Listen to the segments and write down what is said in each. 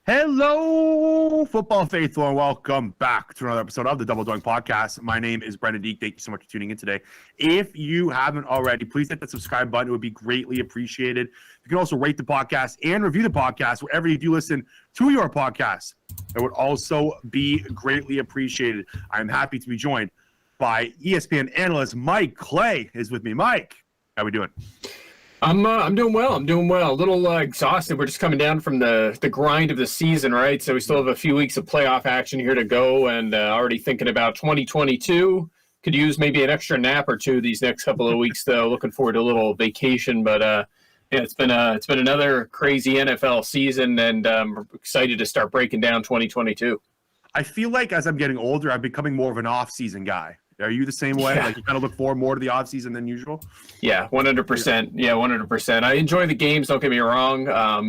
Hello, football faithful, and welcome back to another episode of the Double Doink Podcast. My name is Brenden. Thank you so much for tuning in today. If you haven't already, please hit that subscribe button. It would be greatly appreciated. You can also rate the podcast and review the podcast wherever you do listen to your podcast. It would also be greatly appreciated. I'm happy to be joined by ESPN analyst Mike Clay is with me. Mike, how we doing? I'm doing well. I'm doing well. A little exhausted. We're just coming down from the grind of the season, right? So we still have a few weeks of playoff action here to go, and already thinking about 2022. Could use maybe an extra nap or two these next couple of weeks, though. Looking forward to a little vacation, but yeah, it's been another crazy NFL season, and I'm excited to start breaking down 2022. I feel like as I'm getting older, I'm becoming more of an off-season guy. Are you the same way? Yeah. Like you kind of look forward more to the offseason than usual? Yeah, 100%. Yeah, 100%. I enjoy the games, don't get me wrong,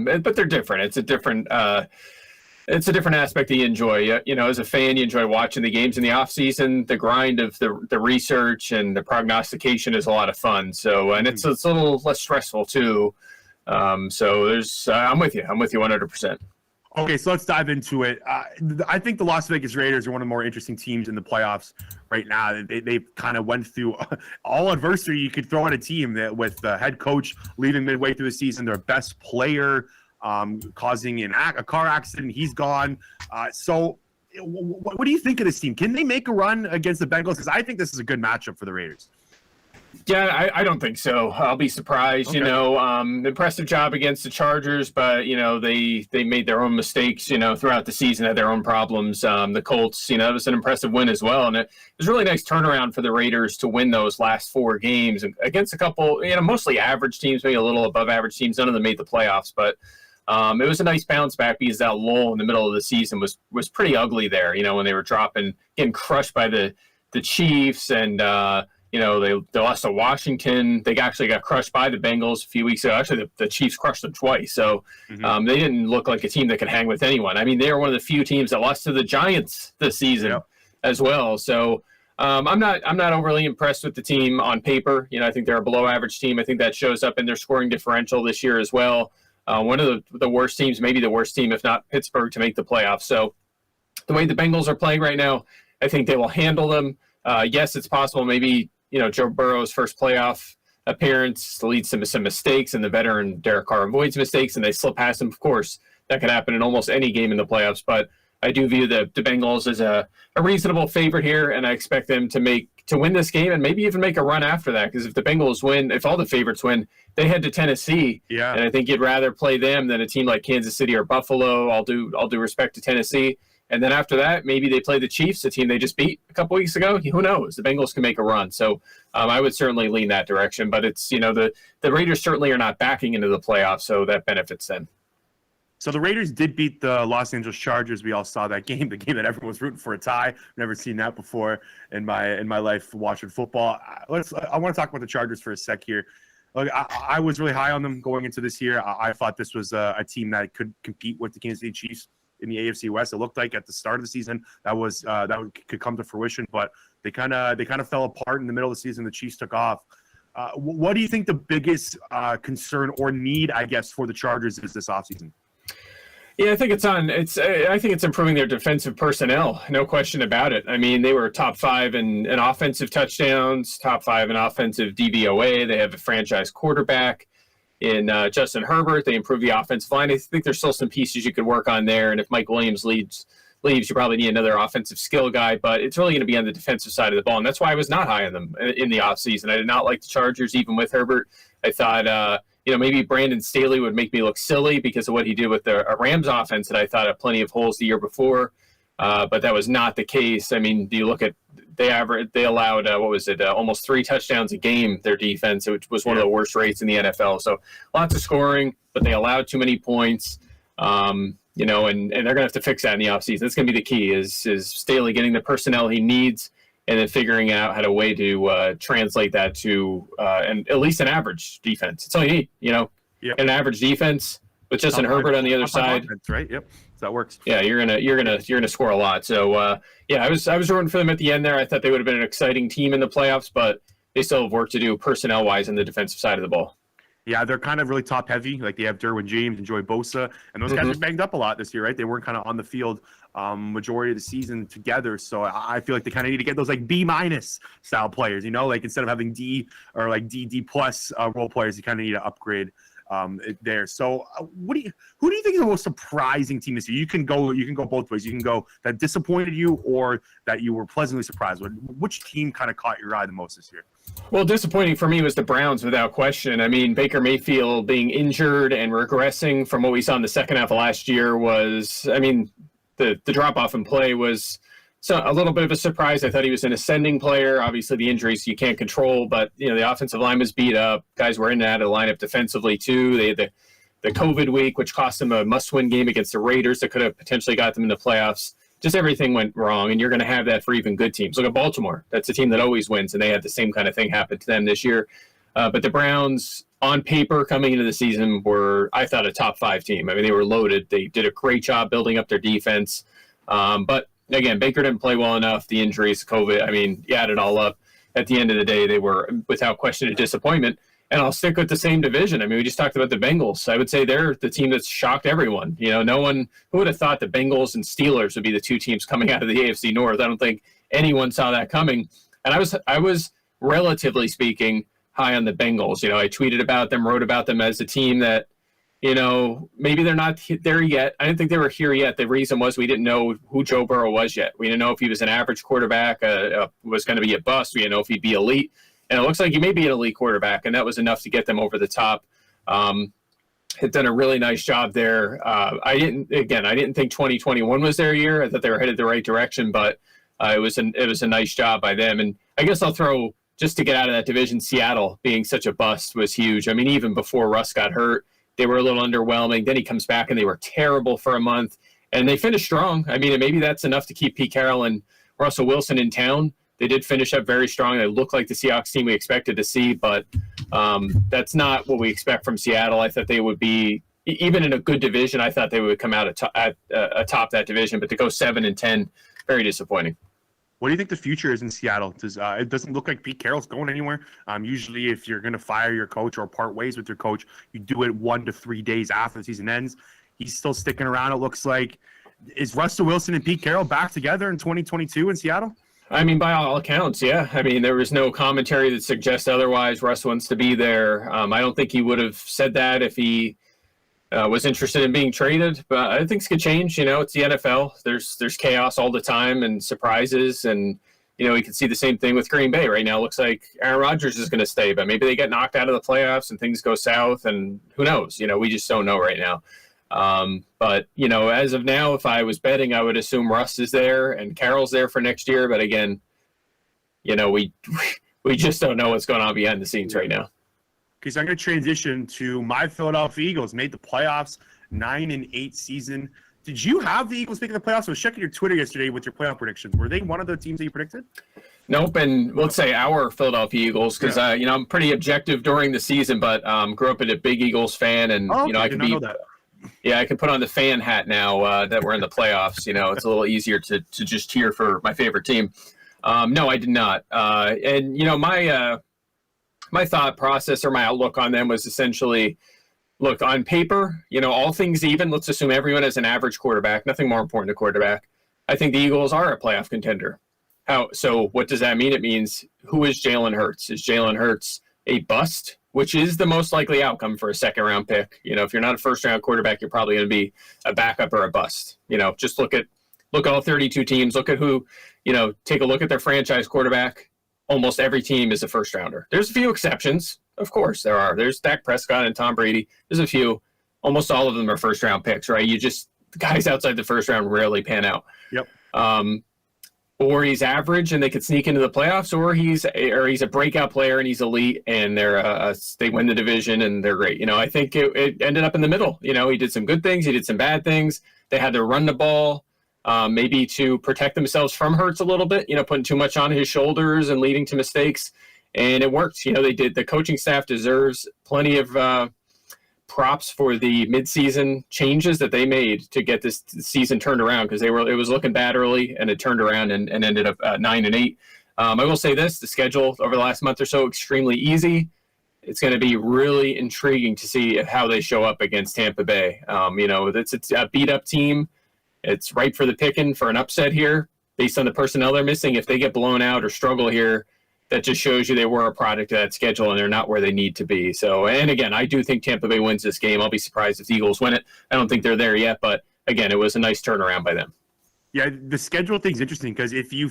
but they're different. It's a different aspect that you enjoy. You know, as a fan, you enjoy watching the games in the offseason. The grind of the research and the prognostication is a lot of fun. So, and it's a little less stressful too. So there's, I'm with you. I'm with you 100%. Okay, so let's dive into it. I think the Las Vegas Raiders are one of the more interesting teams in the playoffs right now. They've kind of went through all adversity you could throw at a team with the head coach leaving midway through the season, their best player causing a car accident. He's gone. So what do you think of this team? Can they make a run against the Bengals? Because I think this is a good matchup for the Raiders. Yeah, I don't think so. I'll be surprised. Okay. You know, impressive job against the Chargers, but, you know, they made their own mistakes, you know, throughout the season, had their own problems. The Colts, you know, it was an impressive win as well. And it was a really nice turnaround for the Raiders to win those last four games against a couple, you know, mostly average teams, maybe a little above average teams. None of them made the playoffs, but it was a nice bounce back because that lull in the middle of the season was pretty ugly there, you know, when they were getting crushed by the Chiefs and, you know, they lost to Washington. They actually got crushed by the Bengals a few weeks ago. Actually, the Chiefs crushed them twice. So they didn't look like a team that could hang with anyone. I mean, they were one of the few teams that lost to the Giants this season as well. So I'm not overly impressed with the team on paper. You know, I think they're a below average team. I think that shows up in their scoring differential this year as well. One of the worst teams, maybe the worst team, if not Pittsburgh, to make the playoffs. So the way the Bengals are playing right now, I think they will handle them. Yes, it's possible maybe, you know, Joe Burrow's first playoff appearance leads to some mistakes, and the veteran Derek Carr avoids mistakes, and they slip past him. Of course, that could happen in almost any game in the playoffs, but I do view the Bengals as a reasonable favorite here, and I expect them to win this game and maybe even make a run after that, because if the Bengals win, if all the favorites win, they head to Tennessee, and I think you'd rather play them than a team like Kansas City or Buffalo. I'll do respect to Tennessee. And then after that, maybe they play the Chiefs, a team they just beat a couple weeks ago. Who knows? The Bengals can make a run. So I would certainly lean that direction. But it's, you know, the Raiders certainly are not backing into the playoffs, so that benefits them. So the Raiders did beat the Los Angeles Chargers. We all saw that game, the game that everyone was rooting for a tie. Never seen that before in my life watching football. I want to talk about the Chargers for a sec here. Look, I was really high on them going into this year. I thought this was a team that could compete with the Kansas City Chiefs in the AFC West. It looked like at the start of the season that could come to fruition, but they kind of fell apart in the middle of the season. The Chiefs took off. What do you think the biggest concern or need, I guess, for the Chargers is this offseason? Yeah, I think it's improving their defensive personnel, no question about it. I mean, they were top 5 in offensive touchdowns, top 5 in offensive DVOA. They have a franchise quarterback in Justin Herbert. They improved the offensive line. I think there's still some pieces you could work on there. And if Mike Williams leaves, you probably need another offensive skill guy. But it's really going to be on the defensive side of the ball. And that's why I was not high on them in the offseason. I did not like the Chargers, even with Herbert. I thought, you know, maybe Brandon Staley would make me look silly because of what he did with the Rams offense that I thought had plenty of holes the year before. But that was not the case. I mean, do you look at they allowed almost 3 touchdowns a game, their defense, which was one of the worst rates in the NFL. So lots of scoring, but they allowed too many points. You know, and they're gonna have to fix that in the offseason. That's gonna be the key is Staley getting the personnel he needs and then figuring out how to translate that to and at least an average defense. That's all you need, you know. An average defense with Justin Herbert on the other side. Offense, right? Yep. So that works. Yeah, you're gonna score a lot. So yeah, I was rooting for them at the end there. I thought they would have been an exciting team in the playoffs, but they still have work to do personnel wise on the defensive side of the ball. Yeah, they're kind of really top heavy. Like they have Derwin James and Joey Bosa, and those guys are banged up a lot this year, right? They weren't kind of on the field majority of the season together. So I feel like they kind of need to get those like B- style players, like instead of having D or like D plus role players, you kind of need to upgrade there. So who do you think is the most surprising team this year? You can go both ways. You can go that disappointed you or that you were pleasantly surprised with. Which team kind of caught your eye the most this year? Well, disappointing for me was the Browns without question. I mean, Baker Mayfield being injured and regressing from what we saw in the second half of last year was, I mean, the drop off in play was a little bit of a surprise. I thought he was an ascending player. Obviously, the injuries you can't control, but the offensive line was beat up. Guys were in and out of the lineup defensively too. They had the COVID week, which cost them a must-win game against the Raiders that could have potentially got them in the playoffs. Just everything went wrong, and you're going to have that for even good teams. Look at Baltimore. That's a team that always wins, and they had the same kind of thing happen to them this year. But the Browns, on paper, coming into the season, were, I thought, a top 5 team. I mean, they were loaded. They did a great job building up their defense. But, again, Baker didn't play well enough. The injuries, COVID, I mean, you add it all up. At the end of the day, they were, without question, a disappointment. And I'll stick with the same division. I mean, we just talked about the Bengals. I would say they're the team that's shocked everyone. No one who would have thought the Bengals and Steelers would be the 2 teams coming out of the AFC North. I don't think anyone saw that coming. And I was relatively speaking high on the Bengals. I tweeted about them, wrote about them as a team that, maybe they're not there yet. I didn't think they were here yet. The reason was we didn't know who Joe Burrow was yet. We didn't know if he was an average quarterback, was going to be a bust. We didn't know if he'd be elite. And it looks like he may be an elite quarterback, and that was enough to get them over the top. Had done a really nice job there. I didn't think 2021 was their year. I thought they were headed the right direction, but it was a nice job by them. And I guess I'll throw, just to get out of that division, Seattle being such a bust was huge. I mean, even before Russ got hurt, they were a little underwhelming. Then he comes back, and they were terrible for a month. And they finished strong. I mean, maybe that's enough to keep Pete Carroll and Russell Wilson in town. They did finish up very strong. They look like the Seahawks team we expected to see, but that's not what we expect from Seattle. I thought they would be, even in a good division, I thought they would come out atop that division, but to go 7-10, very disappointing. What do you think the future is in Seattle? It doesn't look like Pete Carroll's going anywhere. Usually if you're going to fire your coach or part ways with your coach, you do it 1 to 3 days after the season ends. He's still sticking around, it looks like. Is Russell Wilson and Pete Carroll back together in 2022 in Seattle? I mean, by all accounts, yeah. I mean, there was no commentary that suggests otherwise. Russ wants to be there. I don't think he would have said that if he was interested in being traded, but I think things could change. It's the NFL. There's chaos all the time and surprises, and we can see the same thing with Green Bay right now. It looks like Aaron Rodgers is going to stay, but maybe they get knocked out of the playoffs and things go south, and who knows? We just don't know right now. But as of now, if I was betting, I would assume Russ is there and Carroll's there for next year. But again, we just don't know what's going on behind the scenes right now. Okay, so I'm going to transition to my Philadelphia Eagles. Made the playoffs, 9-8 season. Did you have the Eagles making the playoffs? I was checking your Twitter yesterday with your playoff predictions. Were they one of the teams that you predicted? Nope, and let's say our Philadelphia Eagles, because I'm pretty objective during the season, but grew up a big Eagles fan, and I can know that. Yeah, I can put on the fan hat now that we're in the playoffs. It's a little easier to just cheer for my favorite team. No, I did not. And my thought process or my outlook on them was essentially, look, on paper, all things even, let's assume everyone has an average quarterback, nothing more important to quarterback. I think the Eagles are a playoff contender. So what does that mean? It means, who is Jalen Hurts? Is Jalen Hurts a bust, which is the most likely outcome for a second-round pick? If you're not a first-round quarterback, you're probably going to be a backup or a bust. Just look at all 32 teams. Look at who, take a look at their franchise quarterback. Almost every team is a first-rounder. There's a few exceptions. Of course there are. There's Dak Prescott and Tom Brady. There's a few. Almost all of them are first-round picks, right? The guys outside the first round rarely pan out. Yep. Or he's average and they could sneak into the playoffs, or he's a breakout player and he's elite and they win the division and they're great. I think it ended up in the middle. He did some good things, he did some bad things. They had to run the ball, maybe to protect themselves from Hurts a little bit, putting too much on his shoulders and leading to mistakes. And it worked. They did. The coaching staff deserves plenty of props for the midseason changes that they made to get this season turned around, because it was looking bad early and it turned around and ended up 9-8. I will say this: the schedule over the last month or so, extremely easy. it's going to be really intriguing to see how they show up against Tampa Bay. It's a beat-up team. It's ripe for the picking for an upset here based on the personnel they're missing. If they get blown out or struggle here, that just shows you they were a product of that schedule and they're not where they need to be. So, and again, I do think Tampa Bay wins this game. I'll be surprised if the Eagles win it. I don't think they're there yet, but again, it was a nice turnaround by them. Yeah, the schedule thing's interesting because the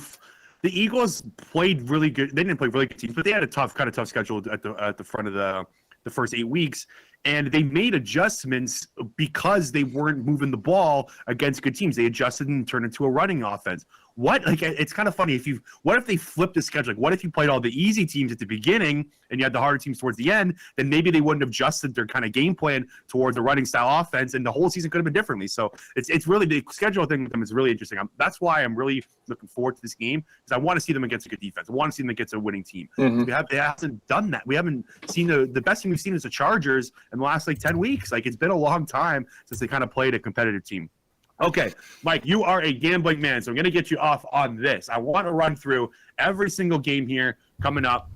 Eagles played really good. They didn't play really good teams, but they had a tough schedule at the front of the first 8 weeks, and they made adjustments because they weren't moving the ball against good teams. They adjusted and turned into a running offense. It's kind of funny what if they flipped the schedule? Like, what if you played all the easy teams at the beginning and you had the harder teams towards the end? Then maybe they wouldn't have adjusted their kind of game plan towards the running style offense, and the whole season could have been differently. So it's really the schedule thing with them is really interesting. That's why I'm really looking forward to this game, because I want to see them against a good defense. I want to see them against a winning team. Mm-hmm. They haven't done that. We haven't seen the best team we've seen is the Chargers in the last 10 weeks. It's been a long time since they kind of played a competitive team. Okay, Mike, you are a gambling man, so I'm going to get you off on this. I want to run through every single game here coming up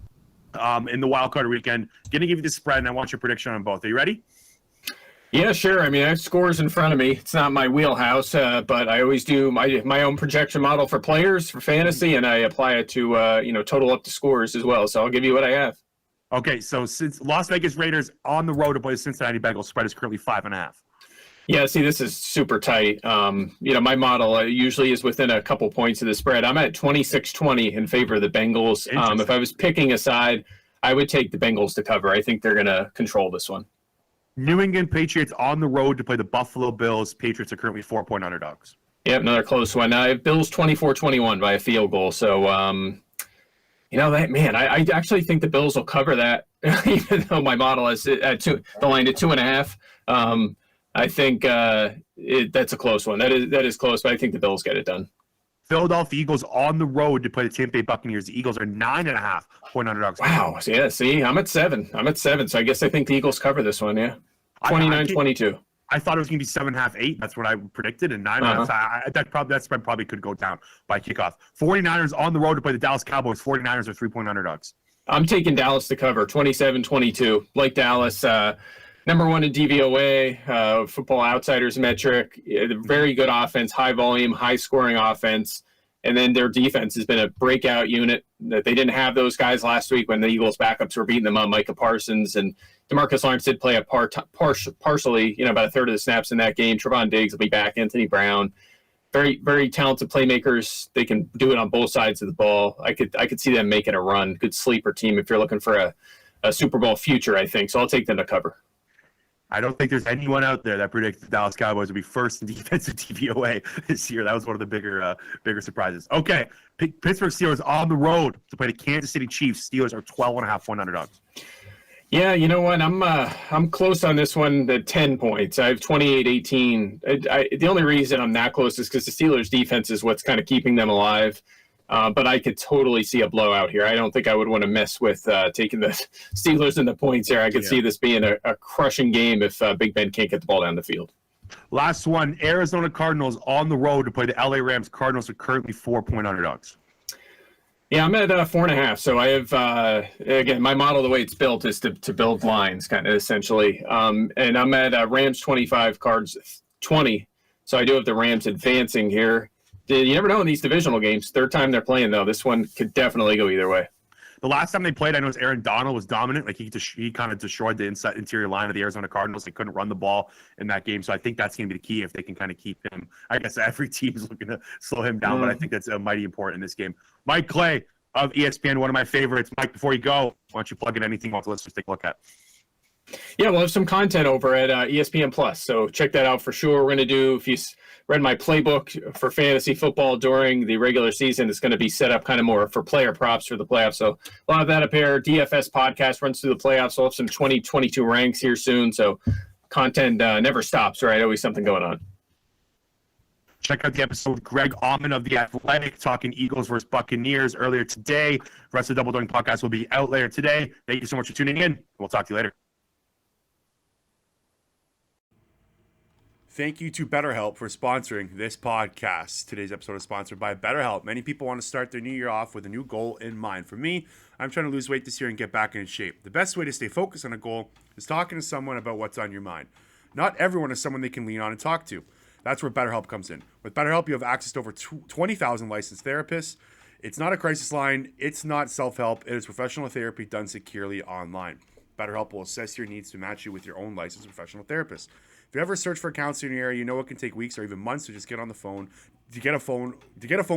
in the wild card weekend. Going to give you the spread, and I want your prediction on both. Are you ready? Yeah, sure. I mean, I have scores in front of me. It's not my wheelhouse, but I always do my own projection model for players for fantasy, and I apply it to total up the scores as well. So I'll give you what I have. Okay, so since Las Vegas Raiders on the road to play the Cincinnati Bengals, spread is currently 5.5. Yeah, see, this is super tight. My model usually is within a couple points of the spread. I'm at 26-20 in favor of the Bengals. If I was picking a side, I would take the Bengals to cover. I think they're going to control this one. New England Patriots on the road to play the Buffalo Bills. Patriots are currently 4-point underdogs. Yep, another close one. I have Bills 24-21 by a field goal. So, I actually think the Bills will cover that, even though my model is at the line at 2.5. I think that's a close one. That is close, but I think the Bills get it done. Philadelphia Eagles on the road to play the Tampa Bay Buccaneers. The Eagles are 9.5-point underdogs. Wow. So, yeah, see, I'm at 7. So I guess I think the Eagles cover this one, yeah. 29-22. I thought it was going to be 7.5, 8. That's what I predicted. And 9.5. That spread probably could go down by kickoff. 49ers on the road to play the Dallas Cowboys. 49ers are 3-point underdogs. I'm taking Dallas to cover, 27-22. Like Dallas, number one in DVOA, Football Outsiders metric, very good offense, high volume, high scoring offense. And then their defense has been a breakout unit. That they didn't have those guys last week when the Eagles backups were beating them up. Micah Parsons and DeMarcus Lawrence did play partially, about a third of the snaps in that game. Trevon Diggs will be back. Anthony Brown, very, very talented playmakers. They can do it on both sides of the ball. I could see them making a run. Good sleeper team if you're looking for a Super Bowl future, I think. So I'll take them to cover. I don't think there's anyone out there that predicts the Dallas Cowboys will be first in defensive DVOA this year. That was one of the bigger surprises. Okay, Pittsburgh Steelers on the road to play the Kansas City Chiefs. Steelers are 12.5-point underdogs. Yeah, you know what? I'm close on this one at 10 points. I have 28-18. The only reason I'm that close is because the Steelers' defense is what's kind of keeping them alive. But I could totally see a blowout here. I don't think I would want to mess with taking the Steelers in the points here. I could see this being a crushing game if Big Ben can't get the ball down the field. Last one, Arizona Cardinals on the road to play the LA Rams. Cardinals are currently 4-point underdogs. Yeah, I'm at 4.5. So I have, again, my model, the way it's built is to build lines kind of essentially. And I'm at Rams 25, Cards 20. So I do have the Rams advancing here. You never know in these divisional games. Third time they're playing, though. This one could definitely go either way. The last time they played, I know Aaron Donald was dominant. He kind of destroyed the interior line of the Arizona Cardinals. They couldn't run the ball in that game. So I think that's going to be the key if they can kind of keep him. I guess every team is looking to slow him down, but I think that's mighty important in this game. Mike Clay of ESPN, one of my favorites. Mike, before you go, why don't you plug in anything else? Let's just take a look at. Yeah, we'll have some content over at ESPN Plus, so check that out for sure. We're going to do, if you read my playbook for fantasy football during the regular season, it's going to be set up kind of more for player props for the playoffs. So we'll have that up here. DFS podcast runs through the playoffs. We'll have some 2022 ranks here soon, so content never stops, right? Always something going on. Check out the episode with Greg Auman of The Athletic talking Eagles versus Buccaneers earlier today. The rest of the Double Doink podcast will be out later today. Thank you so much for tuning in. We'll talk to you later. Thank you to BetterHelp for sponsoring this podcast. Today's episode is sponsored by BetterHelp. Many people want to start their new year off with a new goal in mind. For me, I'm trying to lose weight this year and get back in shape. The best way to stay focused on a goal is talking to someone about what's on your mind. Not everyone is someone they can lean on and talk to. That's where BetterHelp comes in. With BetterHelp, you have access to over 20,000 licensed therapists. It's not a crisis line. It's not self-help. It is professional therapy done securely online. BetterHelp will assess your needs to match you with your own licensed professional therapist. If you ever search for a counselor in your area, you know it can take weeks or even months to just get on the phone, to get a phone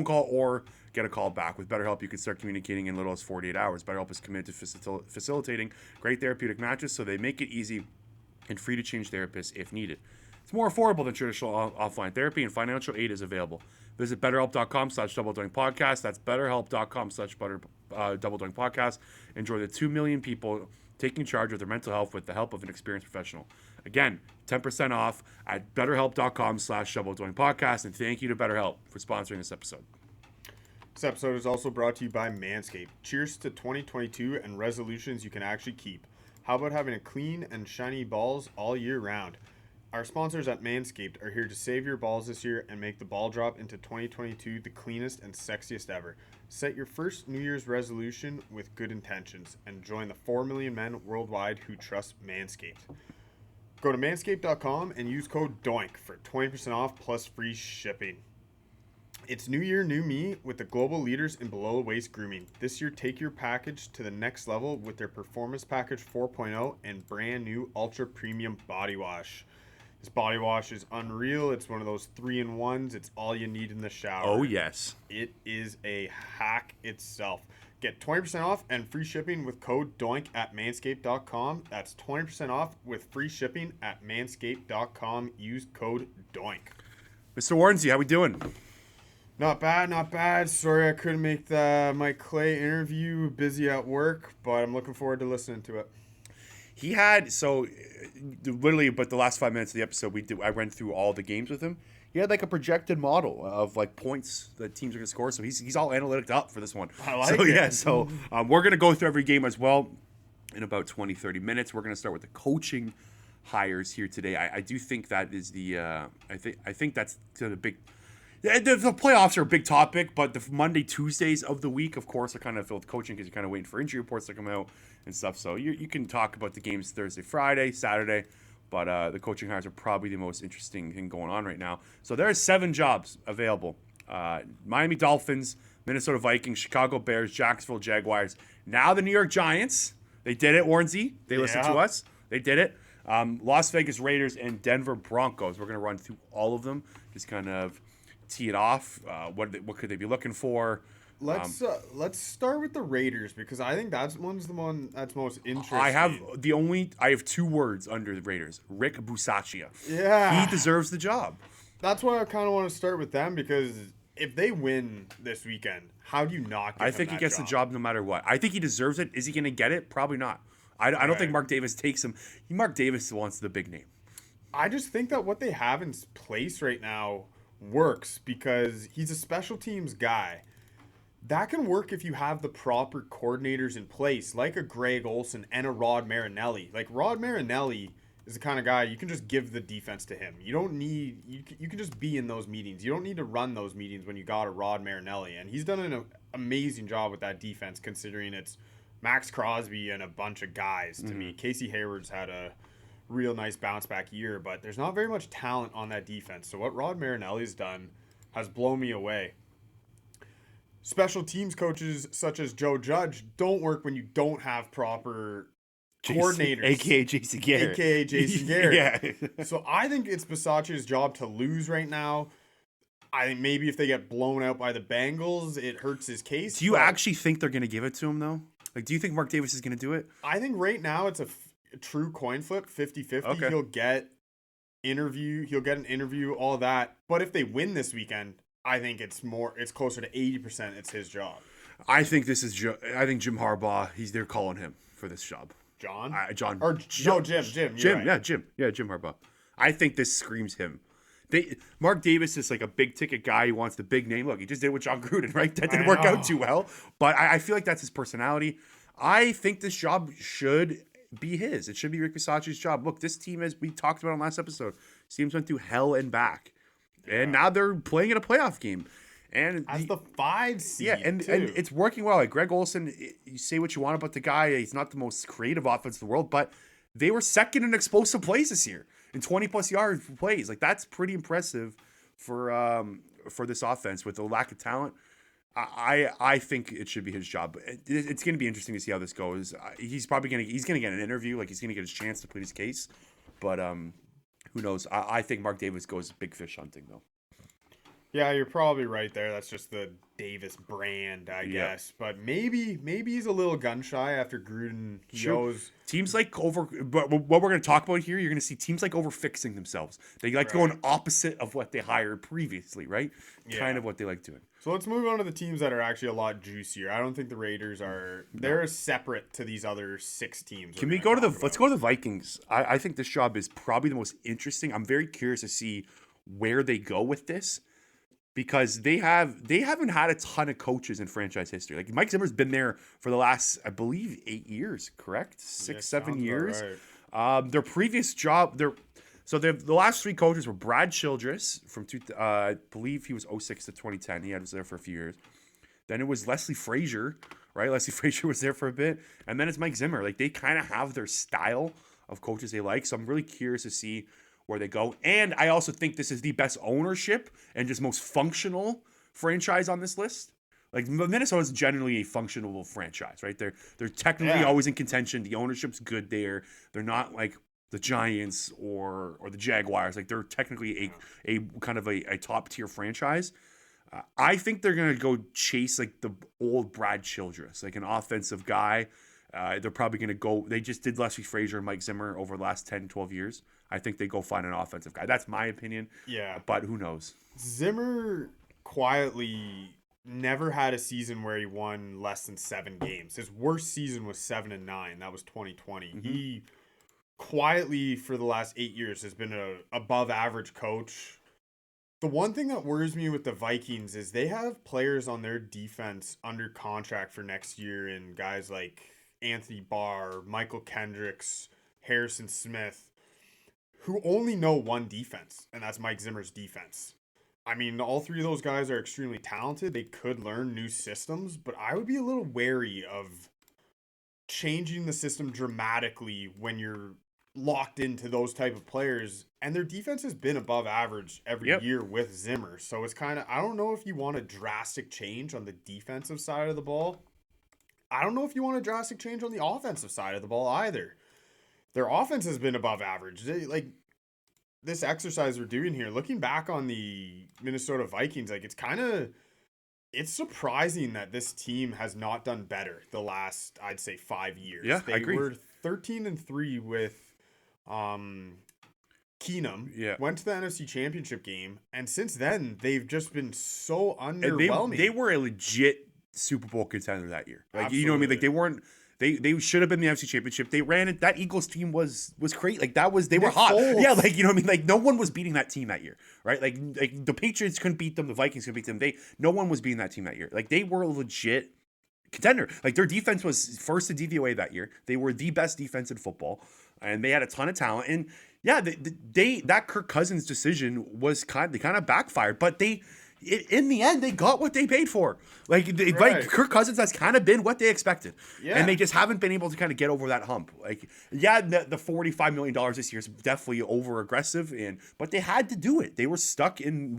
call or get a call back. With BetterHelp, you can start communicating in little as 48 hours. BetterHelp is committed to facilitating great therapeutic matches, so they make it easy and free to change therapists if needed. It's more affordable than traditional offline therapy, and financial aid is available. Visit BetterHelp.com/DoubleDoingPodcast. That's BetterHelp.com/DoubleDoingPodcast. Enjoy the 2 million people taking charge of their mental health with the help of an experienced professional. Again, 10% off at BetterHelp.com/DoubleDoingPodcast. And thank you to BetterHelp for sponsoring this episode. This episode is also brought to you by Manscaped. Cheers to 2022 and resolutions you can actually keep. How about having a clean and shiny balls all year round? Our sponsors at Manscaped are here to save your balls this year and make the ball drop into 2022 the cleanest and sexiest ever. Set your first New Year's resolution with good intentions and join the 4 million men worldwide who trust Manscaped. Go to manscaped.com and use code DOINK for 20% off plus free shipping. It's New Year, New Me with the global leaders in below-the-waist grooming. This year, take your package to the next level with their Performance Package 4.0 and brand new Ultra Premium Body Wash. This body wash is unreal. It's one of those 3-in-1s. It's all you need in the shower. Oh, yes. It is a hack itself. Get 20% off and free shipping with code DOINK at manscaped.com. That's 20% off with free shipping at manscaped.com. Use code DOINK. Mr. Warrensy, how we doing? Not bad, not bad. Sorry I couldn't make the Mike Clay interview. Busy at work, but I'm looking forward to listening to it. He had, literally, but the last 5 minutes of the episode, I went through all the games with him. He had like a projected model of like points that teams are going to score. So he's all analytic up for this one. I like it. Yeah, we're going to go through every game as well in about 20, 30 minutes. We're going to start with the coaching hires here today. I do think that is I think that's the big. The playoffs are a big topic, but the Monday, Tuesdays of the week, of course, are kind of filled with coaching because you're kind of waiting for injury reports to come out and stuff. So you can talk about the games Thursday, Friday, Saturday, but the coaching hires are probably the most interesting thing going on right now. So there are 7 jobs available. Miami Dolphins, Minnesota Vikings, Chicago Bears, Jacksonville Jaguars. Now the New York Giants. They did it, Warrensy. They listened to us. They did it. Las Vegas Raiders and Denver Broncos. We're going to run through all of them. Just kind of tee it off. What could they be looking for? Let's start with the Raiders because I think the one that's most interesting. I have 2 words under the Raiders. Rick Bisaccia. Yeah, he deserves the job. That's why I kind of want to start with them because if they win this weekend, how do you not get I think he gets the job no matter what. I think he deserves it. Is he going to get it? Probably not. I don't think Mark Davis takes him. Mark Davis wants the big name. I just think that what they have in place right now works because he's a special teams guy. That can work if you have the proper coordinators in place, like a Greg Olsen and a Rod Marinelli. Like Rod Marinelli is the kind of guy you can just give the defense to him. You don't need you can just be in those meetings. You don't need to run those meetings when you got a Rod Marinelli, and he's done an amazing job with that defense considering it's Max Crosby and a bunch of guys. To me, Casey Hayward's had a real nice bounce back year, but there's not very much talent on that defense. So what Rod Marinelli's done has blown me away. Special teams coaches such as Joe Judge don't work when you don't have proper coordinators. AKA Jason Garrett. AKA Jason Garrett. Yeah. So I think it's Bisaccia's job to lose right now. I think maybe if they get blown out by the Bengals, it hurts his case. Do you actually think they're going to give it to him, though? Like, do you think Mark Davis is going to do it? I think right now it's a true coin flip, 50-50. Okay. He'll get an interview, all that. But if they win this weekend, I think it's closer to 80% it's his job. I think Jim Harbaugh, they're calling him for this job. Jim. Jim Harbaugh. I think this screams him. Mark Davis is like a big ticket guy. He wants the big name. Look, he just did it with John Gruden, right? That didn't work out too well. But I feel like that's his personality. I think this job should be his. It should be Rick Bisaccia's job. Look, this team, as we talked about on last episode, this team's went through hell and back. And now they're playing in a playoff game. And as the 5 seed. Yeah, and it's working well. Like Greg Olsen, you say what you want about the guy. He's not the most creative offense in the world, but they were second in explosive plays this year in 20-plus yard plays. Like, that's pretty impressive for this offense with the lack of talent. I think it should be his job. It's going to be interesting to see how this goes. He's probably going to get an interview. Like, he's going to get his chance to plead his case. But who knows? I think Mark Davis goes big fish hunting, though. Yeah, you're probably right there. That's just the Davis brand, I guess. But maybe he's a little gun shy after Gruden. Teams like but what we're going to talk about here, you're going to see teams like over fixing themselves. They like going opposite of what they hired previously, right? Yeah. Kind of what they like doing. So let's move on to the teams that are actually a lot juicier. I don't think the Raiders are. They're separate to these other 6 teams. Can we go to let's go to the Vikings. I think this job is probably the most interesting. I'm very curious to see where they go with this. Because they haven't had a ton of coaches in franchise history. Like, Mike Zimmer's been there for the last, I believe, 8 years, correct? 6-7 years. Right. Their previous job, the last 3 coaches were Brad Childress from I believe he was 06 to 2010. He was there for a few years. Then it was Leslie Frazier, right? Leslie Frazier was there for a bit, and then it's Mike Zimmer. Like, they kind of have their style of coaches they like. So I'm really curious to see where they go. And I also think this is the best ownership and just most functional franchise on this list. Like, Minnesota is generally a functional franchise, right? They're technically always in contention. The ownership's good there. They're not like the Giants or the Jaguars. Like, they're technically a kind of a top tier franchise. I think they're gonna go chase like the old Brad Childress, like an offensive guy. They're probably going to go. They just did Leslie Frazier and Mike Zimmer over the last 10, 12 years. I think they go find an offensive guy. That's my opinion. Yeah. But who knows? Zimmer quietly never had a season where he won less than 7 games. His worst season was 7-9. That was 2020. Mm-hmm. He quietly, for the last 8 years, has been a above average coach. The one thing that worries me with the Vikings is they have players on their defense under contract for next year, and guys like Anthony Barr, Michael Kendricks, Harrison Smith, who only know one defense, and that's Mike Zimmer's defense. I mean, all 3 of those guys are extremely talented. They could learn new systems, but I would be a little wary of changing the system dramatically when you're locked into those type of players. And their defense has been above average every year with Zimmer. So it's kind of, I don't know if you want a drastic change on the defensive side of the ball. I don't know if you want a drastic change on the offensive side of the ball either. Their offense has been above average. Like, this exercise we're doing here, looking back on the Minnesota Vikings, like, it's surprising that this team has not done better the last, I'd say, 5 years. Yeah, I agree. They were 13-3 with Keenum. Yeah. Went to the NFC Championship game, and since then they've just been so underwhelming. They were a legit Super Bowl contender that year. Like, Absolutely. You know what I mean? Like, they weren't. They should have been the NFC Championship. They ran it. That Eagles team was great. Like, they were hot. Yeah, like, you know what I mean? Like, no one was beating that team that year, right? Like the Patriots couldn't beat them. The Vikings couldn't beat them. No one was beating that team that year. Like, they were a legit contender. Like, their defense was first to DVOA that year. They were the best defense in football, and they had a ton of talent. And yeah, that Kirk Cousins decision was kind of backfired, but in the end, they got what they paid for. Like Kirk Cousins has kind of been what they expected. Yeah. And they just haven't been able to kind of get over that hump. Like, yeah, the $45 million this year is definitely over aggressive, but they had to do it. They were stuck in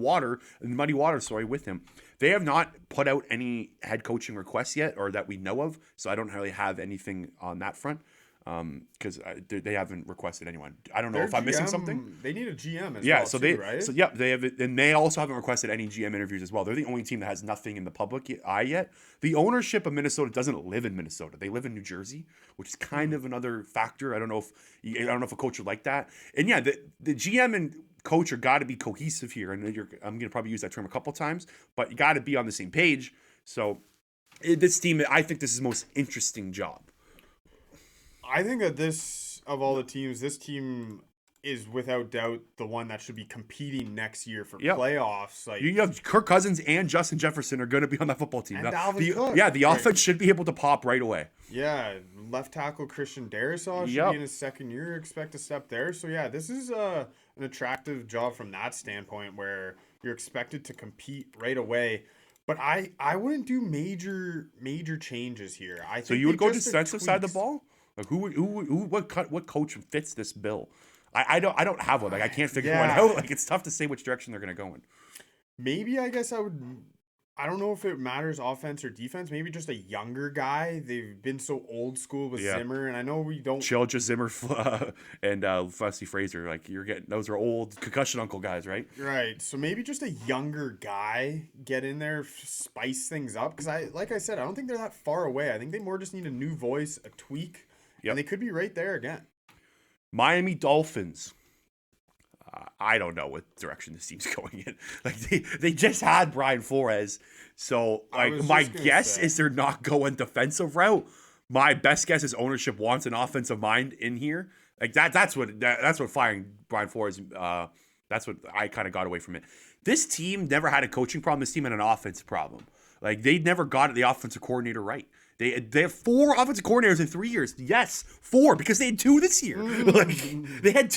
muddy water, with him. They have not put out any head coaching requests yet, or that we know of, so I don't really have anything on that front. Because they haven't requested anyone. I don't know if I'm missing something. They need a GM as well, right? So yeah, they have, and they also haven't requested any GM interviews as well. They're the only team that has nothing in the public eye yet. The ownership of Minnesota doesn't live in Minnesota. They live in New Jersey, which is kind of another factor. I don't know if a coach would like that. And yeah, the GM and coach are got to be cohesive here. And I'm going to probably use that term a couple times, but you got to be on the same page. So this team, I think this is the most interesting job. I think that of all the teams, this team is without doubt the one that should be competing next year for Yep. playoffs. Like You have Kirk Cousins and Justin Jefferson are going to be on that football team. And Dalvin Cook. The offense should be able to pop right away. Yeah, left tackle Christian Darrisaw should be in his second year. Expect a step there. So yeah, this is an attractive job from that standpoint where you're expected to compete right away. But I wouldn't do major changes here. I think So you would go just defensive side of the ball? Like what coach fits this bill? I don't have one. Like I can't figure one out. Like it's tough to say which direction they're going to go in. Maybe I guess I don't know if it matters offense or defense. Maybe just a younger guy. They've been so old school with Zimmer, and I know we don't Chilja, Zimmer, and Fussy Fraser. Like you're getting those are old concussion uncle guys, right? Right. So maybe just a younger guy get in there, spice things up. Because like I said, I don't think they're that far away. I think they more just need a new voice, a tweak, and they could be right there again. Miami Dolphins. I don't know what direction this team's going in. Like they just had Brian Flores, so like my guess is they're not going defensive route. My best guess is ownership wants an offensive mind in here. Like that's what firing Brian Flores. That's what I kind of got away from it. This team never had a coaching problem. This team had an offensive problem. Like they never got the offensive coordinator right. They have 4 offensive coordinators in 3 years. Yes, 4 because they had 2 this year. Like they had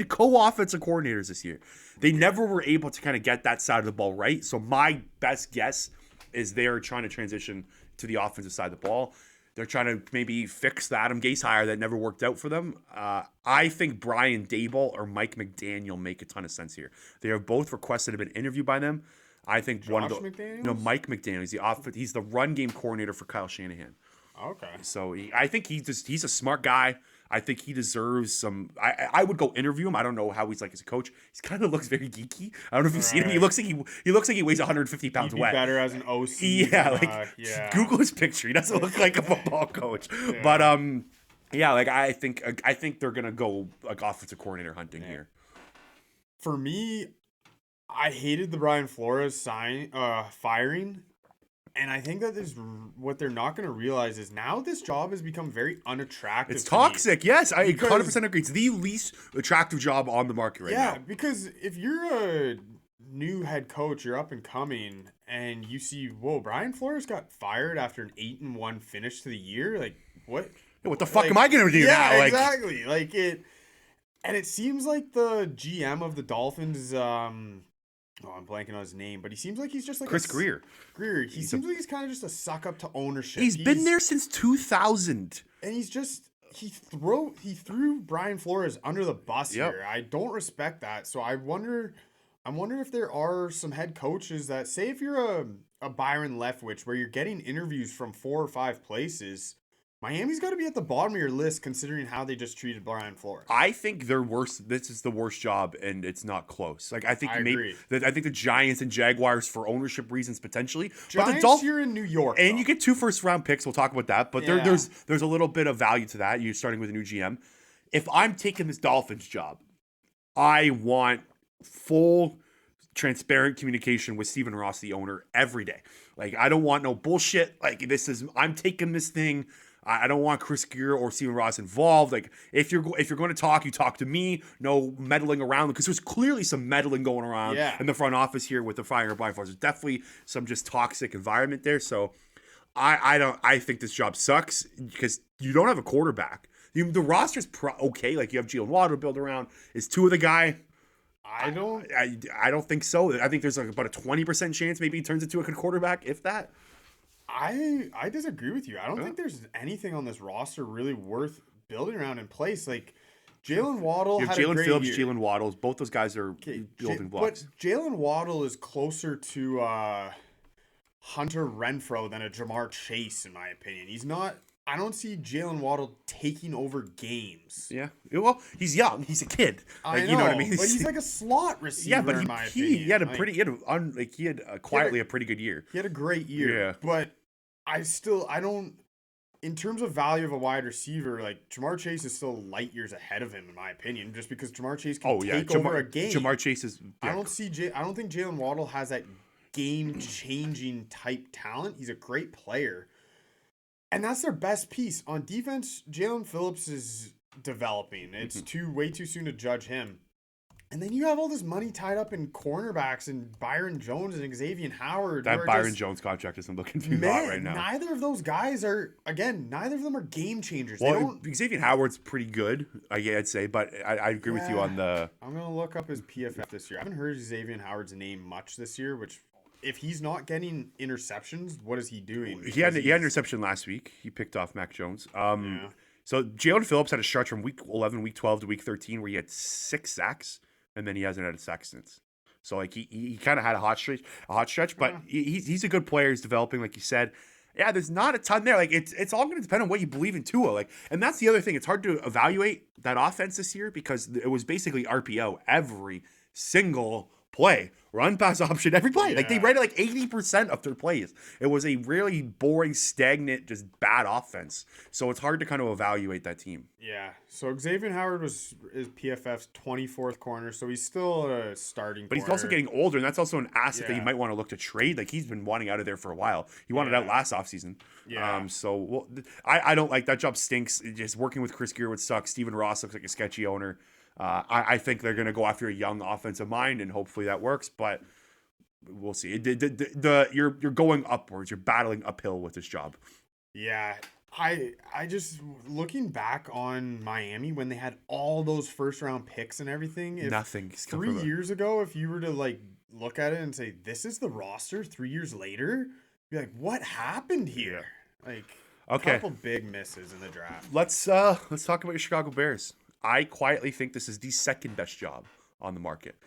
co-offensive coordinators this year. They never were able to kind of get that side of the ball right. So my best guess is they're trying to transition to the offensive side of the ball. They're trying to maybe fix the Adam Gase hire that never worked out for them. I think Brian Daboll or Mike McDaniel make a ton of sense here. They have both requested an interview by them. I think Mike McDaniel. He's the run game coordinator for Kyle Shanahan. Okay. So I think he's a smart guy. I think he deserves some. I would go interview him. I don't know how he's like as a coach. He kind of looks very geeky. I don't know if you've seen him. He looks like he weighs 150 pounds He'd be wet. Better as an OC. Yeah, Google his picture. He doesn't look like a football coach. Yeah. But I think they're gonna go like offensive coordinator hunting here. For me, I hated the Brian Flores firing, and I think that what they're not going to realize is now this job has become very unattractive. It's toxic. Yes, I 100% agree. It's the least attractive job on the market right now. Yeah, because if you're a new head coach, you're up and coming, and you see, whoa, Brian Flores got fired after an 8-1 finish to the year. Like what? Yeah, what the fuck am I going to do now? Yeah, exactly. Like it, and it seems like the GM of the Dolphins. I'm blanking on his name, but he seems like he's just like Chris Greer. He seems like he's kind of just a suck up to ownership. He's been there since 2000, and he threw Brian Flores under the bus here. I don't respect that. So I wonder if there are some head coaches that say if you're a Byron Leftwich where you're getting interviews from 4 or 5 places. Miami's got to be at the bottom of your list considering how they just treated Brian Flores. I think they're worse. This is the worst job, and it's not close. Like I think I think the Giants and Jaguars for ownership reasons potentially. Giants, but you're in New York, and you get 2 first-round picks. We'll talk about that. But there's a little bit of value to that. You're starting with a new GM. If I'm taking this Dolphins job, I want full, transparent communication with Stephen Ross, the owner, every day. Like I don't want no bullshit. Like I'm taking this thing. I don't want Chris Greer or Stephen Ross involved. Like if you're going to talk, you talk to me. No meddling around because there's clearly some meddling going around in the front office here with the firing of Brian Flores. There's definitely some just toxic environment there. So I think this job sucks because you don't have a quarterback. The roster's okay. Like you have Jalen Waddle to build around. Is Tua the guy? I don't think so. I think there's like about a 20% chance maybe he turns into a good quarterback, if that. I disagree with you. I don't think there's anything on this roster really worth building around in place. Like Jalen Waddle had a great Phillips, year. Jalen Waddle, both those guys are building blocks. But Jalen Waddle is closer to Hunter Renfrow than a Jamar Chase, in my opinion. He's not. I don't see Jalen Waddle taking over games. Yeah. Well, he's young. He's a kid. I know, you know what I mean? But he's like a slot receiver, yeah, but in my opinion. He had quietly a pretty good year. He had a great year. Yeah. But I don't, in terms of value of a wide receiver, like Jamar Chase is still light years ahead of him, in my opinion, just because Jamar Chase can take over a game. Jamar Chase is. Yeah. I don't think Jalen Waddle has that game-changing type talent. He's a great player. And that's their best piece. On defense, Jalen Phillips is developing. It's way too soon to judge him. And then you have all this money tied up in cornerbacks and Byron Jones and Xavier Howard. That Byron Jones contract isn't looking too hot right now. Neither of those guys are, neither of them are game changers. Well, Xavier Howard's pretty good, I'd say, but I agree with you on the... I'm going to look up his PFF this year. I haven't heard Xavier Howard's name much this year, which... If he's not getting interceptions, what is he doing? He had an interception last week. He picked off Mac Jones. So Jalen Phillips had a stretch from week 11, week 12 to week 13 where he had 6 sacks, and then he hasn't had a sack since. So like he kind of had a hot stretch, but he's a good player. He's developing, like you said. Yeah, there's not a ton there. Like it's all going to depend on what you believe in Tua. Like, and that's the other thing. It's hard to evaluate that offense this year because it was basically RPO every single play, run pass option every play. Like they read like 80% of their plays. It was a really boring, stagnant, just bad offense. So it's hard to kind of evaluate that team. Yeah. So Xavier Howard is PFF's 24th corner, so he's still a starting. But he's also getting older, and that's also an asset that you might want to look to trade. Like he's been wanting out of there for a while. He wanted out last offseason. Yeah. I don't like that job. Stinks. Just working with Chris Gear would suck. Steven Ross looks like a sketchy owner. I think they're going to go after a young offensive mind, and hopefully that works. But we'll see. You're going upwards. You're battling uphill with this job. Yeah, I just looking back on Miami when they had all those first round picks and everything. Nothing. 3 years ago, if you were to like look at it and say this is the roster 3 years later, you'd be like, what happened here? Like, a couple big misses in the draft. Let's talk about your Chicago Bears. I quietly think this is the second best job on the market.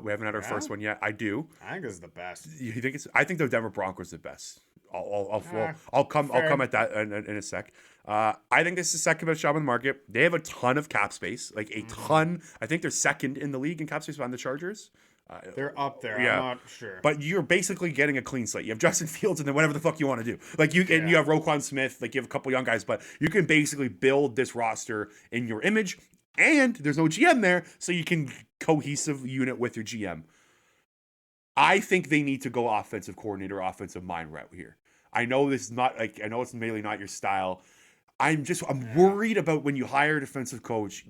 We haven't had our first one yet. I do. I think this is the best. You think it's? I think the Denver Broncos are the best. I'll come at that in a sec. I think this is the second best job on the market. They have a ton of cap space, like a ton. I think they're second in the league in cap space behind the Chargers. They're up there. Yeah. I'm not sure. But you're basically getting a clean slate. You have Justin Fields and then whatever the fuck you want to do. Like and you have Roquan Smith. Like you have a couple young guys, but you can basically build this roster in your image. And there's no GM there, so you can cohesive unit with your GM. I think they need to go offensive coordinator, offensive mind route here. I know this is not like I know it's mainly not your style. I'm worried about when you hire a defensive coach.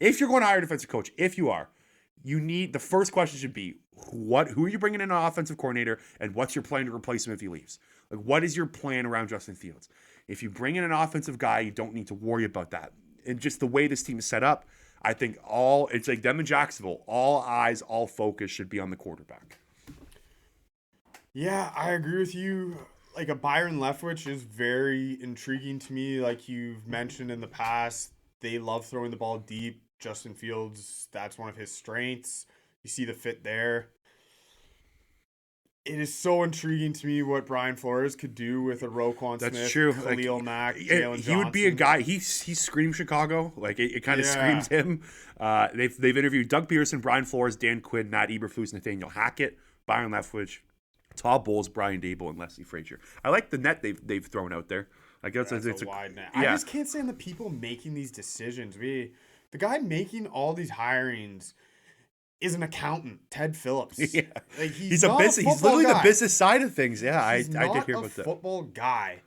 If you're going to hire a defensive coach, if you are. The first question should be who are you bringing in an offensive coordinator and what's your plan to replace him if he leaves? Like what is your plan around Justin Fields? If you bring in an offensive guy, you don't need to worry about that. And just the way this team is set up, I think it's like them in Jacksonville, all eyes, all focus should be on the quarterback. Yeah, I agree with you. Like a Byron Leftwich is very intriguing to me. Like you've mentioned in the past, they love throwing the ball deep. Justin Fields, that's one of his strengths. You see the fit there. It is so intriguing to me what Brian Flores could do with a Roquan Smith, That's true. Khalil Mack, Jalen Johnson. He would be a guy. He screams Chicago. Like it kind of screams him. They've interviewed Doug Peterson, Brian Flores, Dan Quinn, Matt Eberflus, Nathaniel Hackett, Byron Leftwich, Todd Bowles, Brian Dable, and Leslie Frazier. I like the net they've thrown out there. Like it's a wide net. I just can't stand the people making these decisions. The guy making all these hirings is an accountant, Ted Phillips. Yeah. Like he's a business. He's literally the business side of things. Yeah, I did hear about that. Football guy.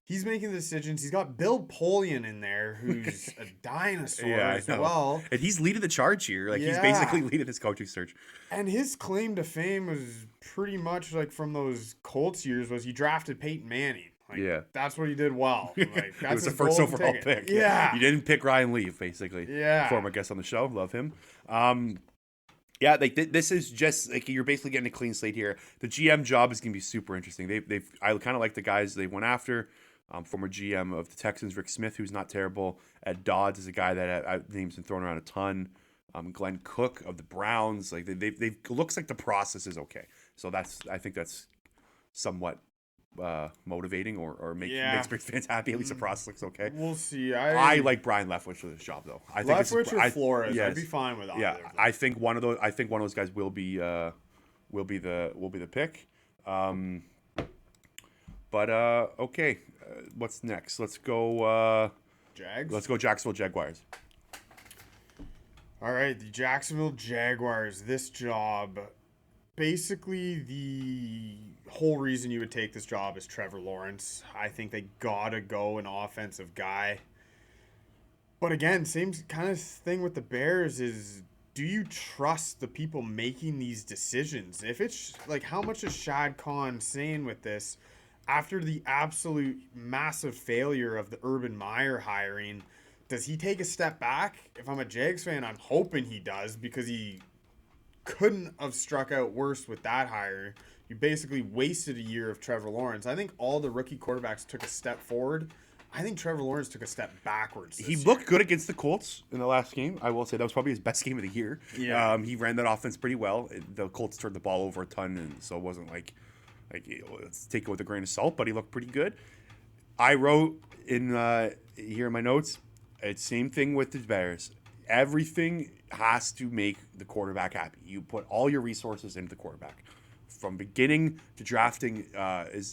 He's making the decisions. He's got Bill Polian in there, who's a dinosaur as well. And he's leading the charge here. Like he's basically leading this coaching search. And his claim to fame was pretty much like from those Colts years was he drafted Peyton Manning. Like, that's what he did well. Like, that's it was the first overall pick. Yeah. You didn't pick Ryan Leaf, basically. Yeah. Former guest on the show. Love him. Yeah, like this is just like you're basically getting a clean slate here. The GM job is going to be super interesting. I kind of like the guys they went after. Former GM of the Texans, Rick Smith, who's not terrible. Ed Dodds is a guy that name's been thrown around a ton. Glenn Cook of the Browns. Like they looks like the process is okay. So I think that's somewhat motivating or makes fans happy. At least the process looks okay. We'll see. I like Brian Leftwich for this job though. I think Leftwich or Flores. I'd be fine with either. Yeah, I think one of those guys will be the pick. Okay. What's next? Let's go. Jags. Let's go Jacksonville Jaguars. All right, the Jacksonville Jaguars. This job. Basically, the whole reason you would take this job is Trevor Lawrence. I think they gotta go an offensive guy. But again, same kind of thing with the Bears is, do you trust the people making these decisions? If it's like, how much is Shad Khan saying with this after the absolute massive failure of the Urban Meyer hiring? Does he take a step back? If I'm a Jags fan, I'm hoping he does, because he couldn't have struck out worse with that hire. You basically wasted a year of Trevor Lawrence. I think all the rookie quarterbacks took a step forward. I think Trevor Lawrence took a step backwards. He looked good against the Colts in the last game. I will say that was probably his best game of the year. Yeah. He ran that offense pretty well. The Colts turned the ball over a ton, and so it wasn't like let's take it with a grain of salt, but he looked pretty good. I wrote in here in my notes, it's same thing with the Bears. Everything has to make the quarterback happy. You put all your resources into the quarterback. From beginning to drafting,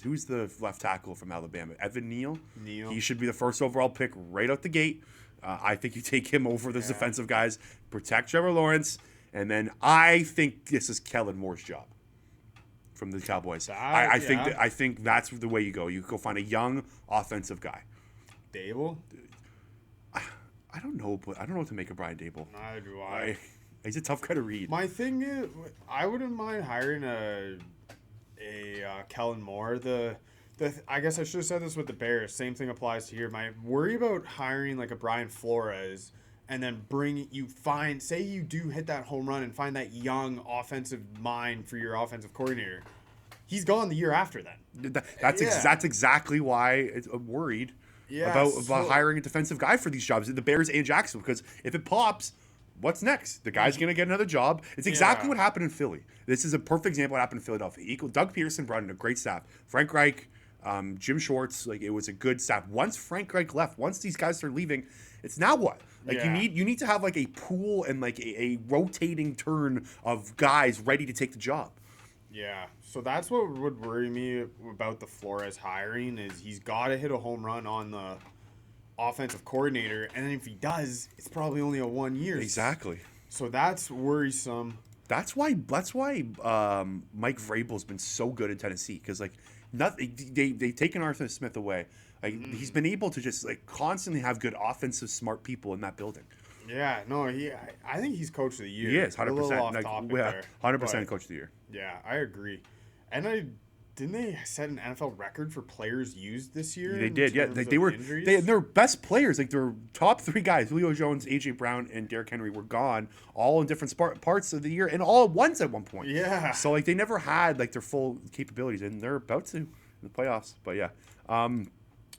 who's the left tackle from Alabama? Evan Neal. He should be the first overall pick right out the gate. I think you take him over those defensive guys, protect Trevor Lawrence, and then I think this is Kellen Moore's job from the Cowboys. I think that's the way you go. You go find a young offensive guy. Dable? I don't know, but I don't know what to make of Brian Dable. Neither do I. He's a tough guy to read. My thing is, I wouldn't mind hiring a Kellen Moore. I guess I should have said this with the Bears. Same thing applies to here. My worry about hiring like a Brian Flores and then say you do hit that home run and find that young offensive mind for your offensive coordinator. He's gone the year after then. That's exactly why I'm worried about hiring a defensive guy for these jobs, the Bears and Jacksonville, because if it pops, what's next? The guy's going to get another job. It's exactly what happened in Philly. This is a perfect example of what happened in Philadelphia. Doug Peterson brought in a great staff. Frank Reich, Jim Schwartz, it was a good staff. Once Frank Reich left, once these guys started leaving, it's now what? You need to have a pool and a rotating turn of guys ready to take the job. Yeah, so that's what would worry me about the Flores hiring is he's got to hit a home run on the offensive coordinator, and then if he does, it's probably only a 1 year. Exactly. So that's worrisome. That's why Mike Vrabel's been so good in Tennessee, because they've taken Arthur Smith away. He's been able to just constantly have good offensive smart people in that building. Yeah, no, I think he's coach of the year. He is 100%. A little off topic there, 100% coach of the year. Yeah, I agree. And didn't they set an NFL record for players used this year? They did, yeah. Their best players, their top three guys, Julio Jones, A.J. Brown, and Derrick Henry, were gone all in different parts of the year and all at once at one point. Yeah. So, they never had, their full capabilities, and they're about to in the playoffs. But, yeah.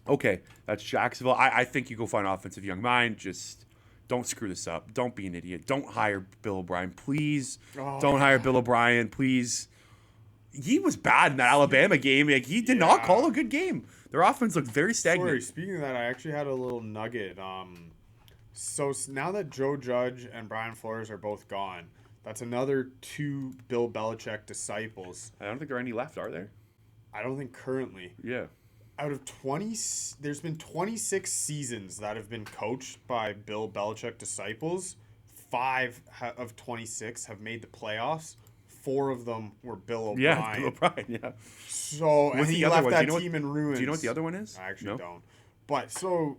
Okay, that's Jacksonville. I think you go find an offensive young mind. Just don't screw this up. Don't be an idiot. Don't hire Bill O'Brien. Please don't hire Bill O'Brien. Please. He was bad in that Alabama game. He did not call a good game. Their offense looked very stagnant. Sorry, speaking of that, I actually had a little nugget. So now that Joe Judge and Brian Flores are both gone, that's another 2 Bill Belichick disciples. I don't think there are any left, are there? I don't think currently. Yeah. Out of 20, there's been 26 seasons that have been coached by Bill Belichick disciples. 5 of 26 have made the playoffs. 4 of them were Bill O'Brien. Yeah, Bill O'Brien, yeah. So, and he left that team in ruins. Do you know what the other one is? I actually don't. But, so,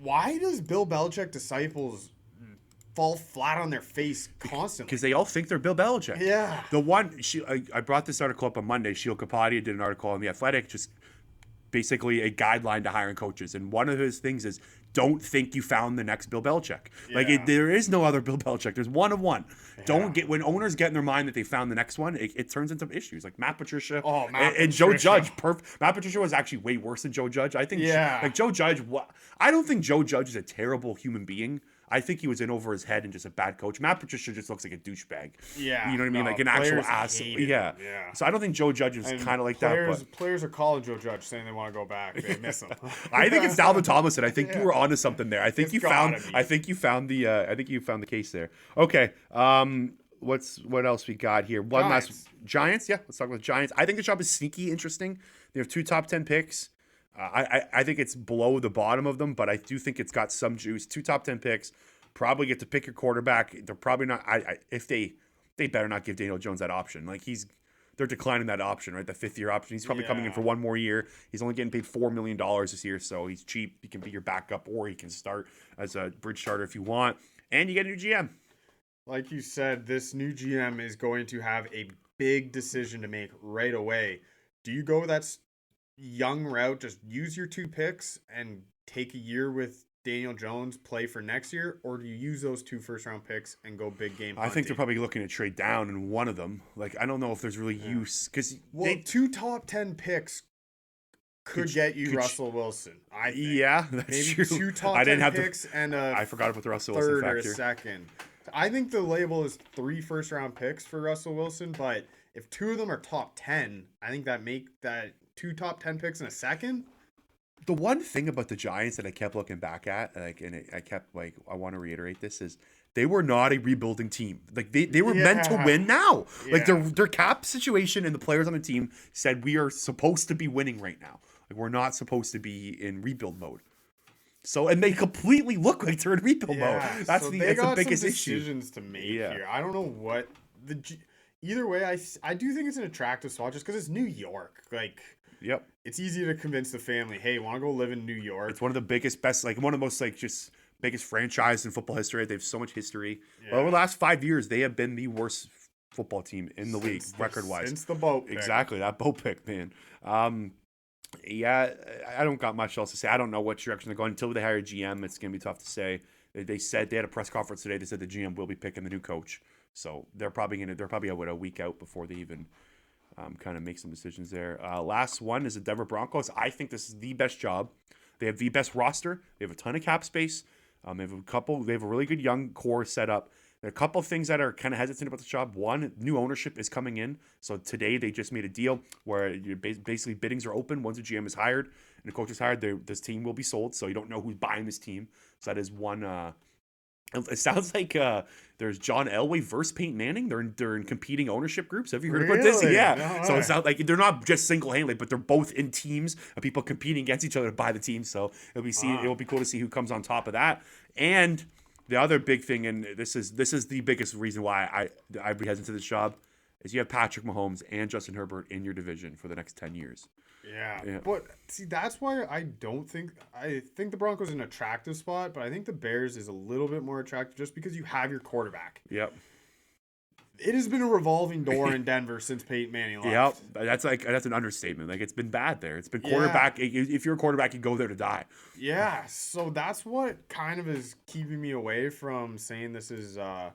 why does Bill Belichick disciples fall flat on their face constantly? Because they all think they're Bill Belichick. Yeah. The one, I brought this article up on Monday. Sheil Kapadia did an article on The Athletic, just basically a guideline to hiring coaches. And one of his things is, don't think you found the next Bill Belichick. There is no other Bill Belichick. There's one of one. Yeah. Don't get, when owners get in their mind that they found the next one, it turns into issues. Like Matt Patricia and Joe Judge. Matt Patricia was actually way worse than Joe Judge. I think Joe Judge, I don't think Joe Judge is a terrible human being. I think he was in over his head and just a bad coach. Matt Patricia just looks like a douchebag. Yeah. You know what I mean? Like an actual ass. Yeah. So I don't think Joe Judge is kind of like that. But players are calling Joe Judge saying they want to go back. They miss him. I think it's Dalvin Tomlinson. I think you were onto something there. I think you found the case there. Okay. What else we got here? Giants. Yeah, let's talk about the Giants. I think the job is sneaky interesting. They have 2 top 10 picks. I think it's below the bottom of them, but I do think it's got some juice. 2 top 10 picks, probably get to pick your quarterback. They're probably not. If they better not give Daniel Jones that option. they're declining that option, right? The 5th-year option. He's probably coming in for 1 more year. He's only getting paid $4 million this year, so he's cheap. He can be your backup, or he can start as a bridge starter if you want. And you get a new GM. Like you said, this new GM is going to have a big decision to make right away. Do you go that young route, just use your 2 picks and take a year with Daniel Jones, play for next year, or do you use those 2 first-round picks and go big game hunting? I think they're probably looking to trade down in one of them. Like, I don't know if there's really use because 2 top 10 picks could get you Russell Wilson. I think. Yeah, that's maybe true. 2 top 10 picks and I forgot about the Russell Wilson third or a factor. second. I think the label is 3 first-round picks for Russell Wilson, but if 2 of them are top 10, I think that make that 2 top 10 picks in a second. The one thing about the Giants that I kept looking back at, I want to reiterate this, is they were not a rebuilding team. Like they were meant to win now. Like their cap situation and the players on the team said we are supposed to be winning right now. Like we're not supposed to be in rebuild mode. So and they completely look like they're in rebuild mode. That's the biggest issue. Decisions to make here. I don't know what either way. I do think it's an attractive spot just because it's New York. Like. Yep. It's easy to convince the family, hey, want to go live in New York? It's one of the biggest, best, like one of the most just biggest franchise in football history. They have so much history. Yeah. Over the last 5 years, they have been the worst football team in the league, record-wise. Since the boat pick. Exactly, that boat pick, man. Yeah, I don't got much else to say. I don't know what direction they're going. Until they hire a GM, it's going to be tough to say. They said they had a press conference today. They said the GM will be picking the new coach. So they're probably a week out before they even kind of make some decisions there. Last one is the Denver Broncos. I think this is the best job. They have the best roster. They have a ton of cap space. They have a really good young core set up. There are a couple of things that are kind of hesitant about this job. One, new ownership is coming in. So today they just made a deal where basically biddings are open. Once a GM is hired and a coach is hired, this team will be sold. So you don't know who's buying this team. So that is one. It sounds like there's John Elway versus Peyton Manning. They're in competing ownership groups. Have you heard about this? Yeah. No, so it sounds like they're not just single-handedly, but they're both in teams of people competing against each other to buy the team. So it will be cool to see who comes on top of that. And the other big thing, and this is the biggest reason why I'd be hesitant to this job, is you have Patrick Mahomes and Justin Herbert in your division for the next 10 years. Yeah. But see, that's why I think the Broncos is an attractive spot, but I think the Bears is a little bit more attractive just because you have your quarterback. Yep. It has been a revolving door in Denver since Peyton Manning left. Yep. That's an understatement. Like it's been bad there. It's been quarterback. Yeah. If you're a quarterback, you go there to die. Yeah. So that's what kind of is keeping me away from saying this is a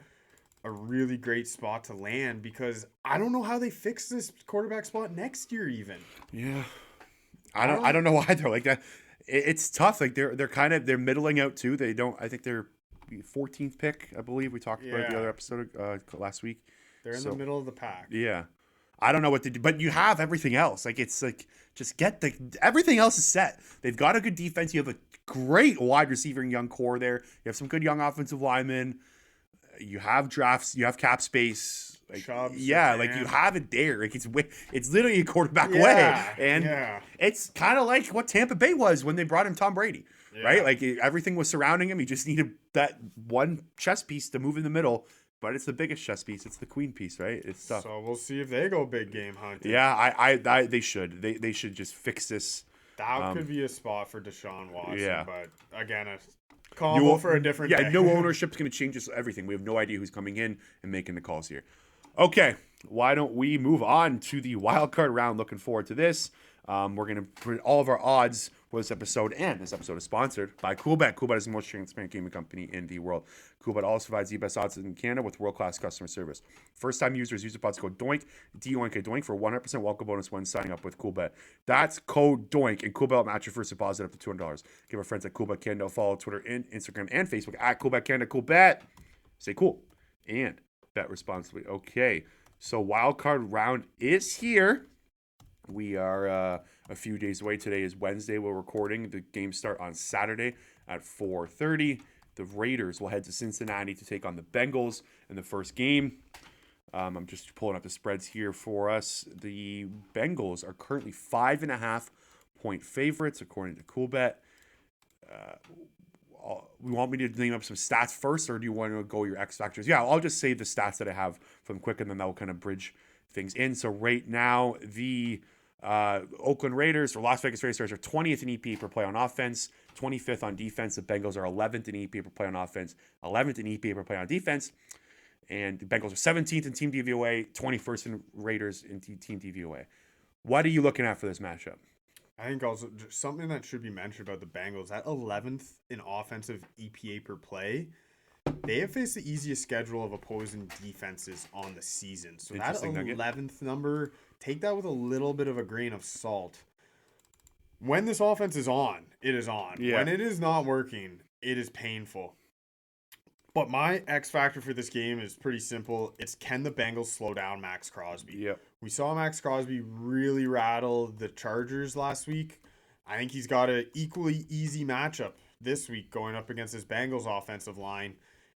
really great spot to land, because I don't know how they fix this quarterback spot next year even. Yeah. I don't know either. Like that, it's tough. Like they're middling out too. I think they're 14th pick, I believe. We talked about the other episode last week. They're in the middle of the pack. Yeah. I don't know what to do, but you have everything else. Like it's like just everything else is set. They've got a good defense. You have a great wide receiver and young core there. You have some good young offensive linemen. You have drafts. You have cap space. Like, you have it there. Like it's literally a quarterback away, and it's kind of like what Tampa Bay was when they brought in Tom Brady, right? Like everything was surrounding him. He just needed that one chess piece to move in the middle. But it's the biggest chess piece. It's the queen piece, right? It's tough. So we'll see if they go big game hunting. Yeah, they should. They should just fix this. That could be a spot for Deshaun Watson. Yeah. But again, a combo for a different day. No ownership's going to change everything. We have no idea who's coming in and making the calls here. Okay, why don't we move on to the wild card round? Looking forward to this. We're going to put all of our odds for this episode, and this episode is sponsored by CoolBet. CoolBet is the most transparent gaming company in the world. CoolBet also provides the best odds in Canada with world-class customer service. First-time users use the pods code DOINK, D-O-I-N-K, for 100% welcome bonus when signing up with CoolBet. That's code DOINK, and CoolBet will match your first deposit up to $200. Give our friends at CoolBet Canada a follow, Twitter, and Instagram, and Facebook at CoolBet Canada. CoolBet. Stay cool and bet responsibly. Okay, so wild card round is here. We are a few days away. Today is Wednesday. We're recording. The games start on Saturday at 4:30. The Raiders will head to Cincinnati to take on the Bengals in the first game. I'm just pulling up the spreads here for us. The Bengals are currently 5.5-point favorites, according to CoolBet. We want me to name up some stats first, or do you want to go your X factors? Yeah, I'll just say the stats that I have from quick, and then that will kind of bridge things in. So right now, the Oakland Raiders or Las Vegas Raiders are 20th in EPA per play on offense, 25th on defense. The Bengals are 11th in EPA per play on offense, 11th in EPA per play on defense. And the Bengals are 17th in team DVOA, 21st in Raiders in team DVOA. What are you looking at for this matchup? I think also just something that should be mentioned about the Bengals, at 11th in offensive EPA per play, they have faced the easiest schedule of opposing defenses on the season. So that 11th number, take that with a little bit of a grain of salt. When this offense is on, it is on. Yeah. When it is not working, it is painful. But my X factor for this game is pretty simple. It's, can the Bengals slow down Max Crosby? Yep. We saw Max Crosby really rattle the Chargers last week. I think he's got an equally easy matchup this week going up against this Bengals offensive line.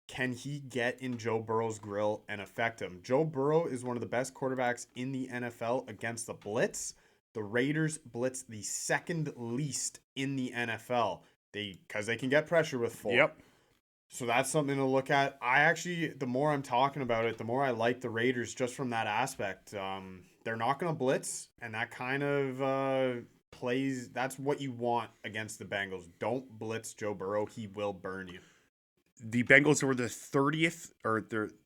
Can he get in Joe Burrow's grill and affect him? Joe Burrow is one of the best quarterbacks in the NFL against the blitz. The Raiders blitz the second least in the NFL. Because they can get pressure with 4. Yep. So that's something to look at. I actually, the more I'm talking about it, the more I like the Raiders just from that aspect. They're not going to blitz, and that kind of plays. That's what you want against the Bengals. Don't blitz Joe Burrow. He will burn you. The Bengals were the 30th, or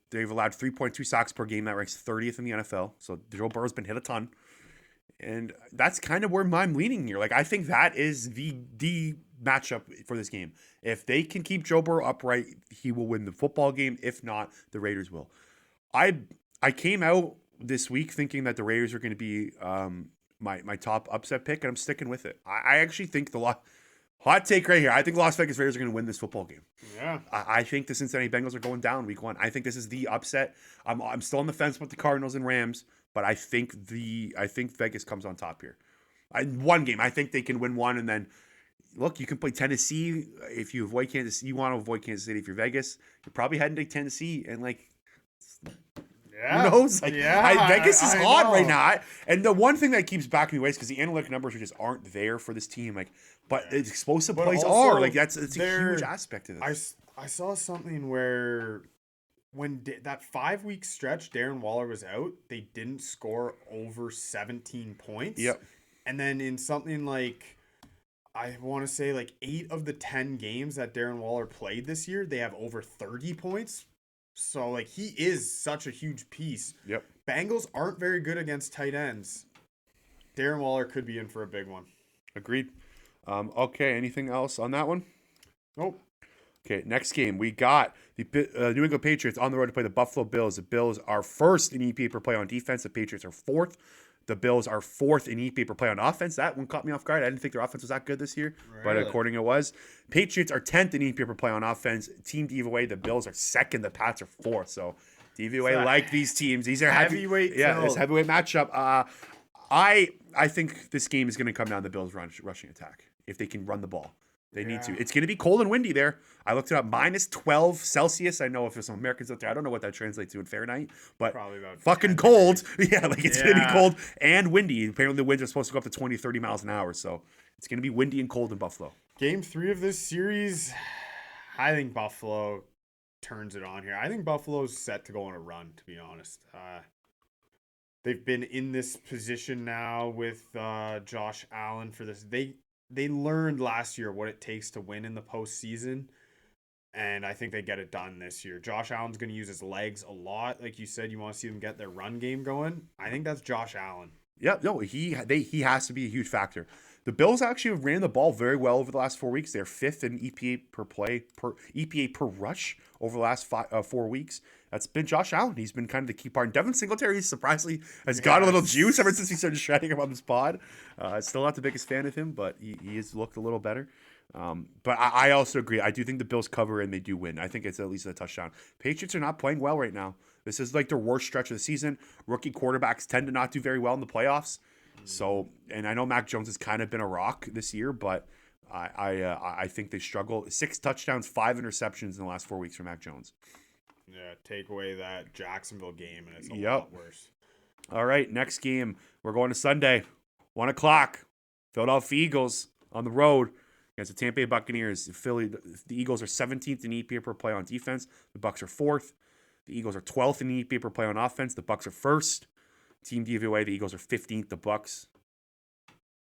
they've allowed 3.2 sacks per game. That ranks 30th in the NFL. So Joe Burrow's been hit a ton. And that's kind of where I'm leaning here. Like, I think that is the matchup for this game. If they can keep Joe Burrow upright, he will win the football game. If not, the Raiders will. I came out this week thinking that the Raiders are going to be my top upset pick, and I'm sticking with it. I actually think hot take right here. I think the Las Vegas Raiders are going to win this football game. Yeah. I think the Cincinnati Bengals are going down week 1. I think this is the upset. I'm still on the fence with the Cardinals and Rams, but I think Vegas comes on top here. One game. I think they can win one, and then look, you can play Tennessee if you avoid Kansas City. You want to avoid Kansas City if you're Vegas. You're probably heading to Tennessee, and yeah. Who knows? Vegas is I hot know. right now. And the one thing that keeps backing me away is because the analytic numbers just aren't there for this team. But the explosive plays also, are. It's a huge aspect of this. I saw something where when that 5-week stretch Darren Waller was out, they didn't score over 17 points. Yep. And then in something like, I want to say 8 of the 10 games that Darren Waller played this year, they have over 30 points. So he is such a huge piece. Yep. Bengals aren't very good against tight ends. Darren Waller could be in for a big one. Agreed. Okay, anything else on that one? Nope. Okay, next game. We got the New England Patriots on the road to play the Buffalo Bills. The Bills are first in EPA per play on defense. The Patriots are fourth. The Bills are fourth in EPA per play on offense. That one caught me off guard. I didn't think their offense was that good this year, but according it was. Patriots are 10th in EPA per play on offense. Team DVOA, the Bills are second. The Pats are fourth. So DVOA like these teams. These are heavyweight. It's heavyweight matchup. I think this game is going to come down to the Bills' rushing attack if they can run the ball. They need to. It's going to be cold and windy there. I looked it up. -12 Celsius. I know if there's some Americans out there, I don't know what that translates to in Fahrenheit, but probably about fucking cold. Yeah, it's going to be cold and windy. Apparently the winds are supposed to go up to 20, 30 miles an hour. So it's going to be windy and cold in Buffalo. Game 3 of this series, I think Buffalo turns it on here. I think Buffalo's set to go on a run, to be honest. They've been in this position now with Josh Allen for this. They learned last year what it takes to win in the postseason, and I think they get it done this year. Josh Allen's going to use his legs a lot. Like you said, you want to see them get their run game going. I think that's Josh Allen. Yeah, no, he has to be a huge factor. The Bills actually ran the ball very well over the last 4 weeks. They're fifth in EPA per rush over the last 4 weeks. That's been Josh Allen. He's been kind of the key part. And Devin Singletary surprisingly has got a little juice ever since he started shredding him on this pod. Still not the biggest fan of him, but he has looked a little better. But I also agree. I do think the Bills cover and they do win. I think it's at least a touchdown. Patriots are not playing well right now. This is their worst stretch of the season. Rookie quarterbacks tend to not do very well in the playoffs. So, and I know Mac Jones has kind of been a rock this year, but I think they struggle. 6 touchdowns, 5 interceptions in the last 4 weeks for Mac Jones. Yeah, take away that Jacksonville game, and it's a lot worse. All right, next game. We're going to Sunday, 1 o'clock. Philadelphia Eagles on the road against the Tampa Bay Buccaneers. The Eagles are 17th in EPA per play on defense. The Bucs are 4th. The Eagles are 12th in EPA per play on offense. The Bucs are 1st. Team DVOA, the Eagles are 15th. The Bucks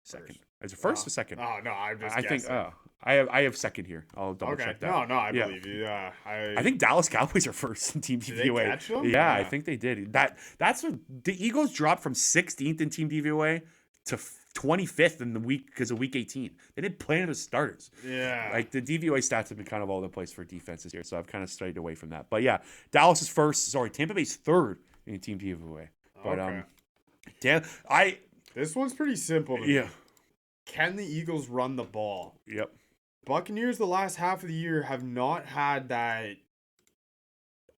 second. Is it first or second? Oh no, I'm just I guessing. think. I have second here. I'll double Okay. check that. No, I Yeah. believe you. Yeah, I think Dallas Cowboys are first in Team Did they DVOA. catch them? Yeah, I Yeah. think they did. That's what the Eagles dropped from 16th in Team DVOA to 25th in the week because of Week 18. They didn't play the starters. Yeah. Like the DVOA stats have been kind of all over the place for defenses here, so I've kind of strayed away from that. But yeah, Dallas is first. Sorry, Tampa Bay's third in Team DVOA. But Okay. This one's pretty simple to me. yeah, Can the Eagles run the ball? yep. Buccaneers the last half of the year have not had that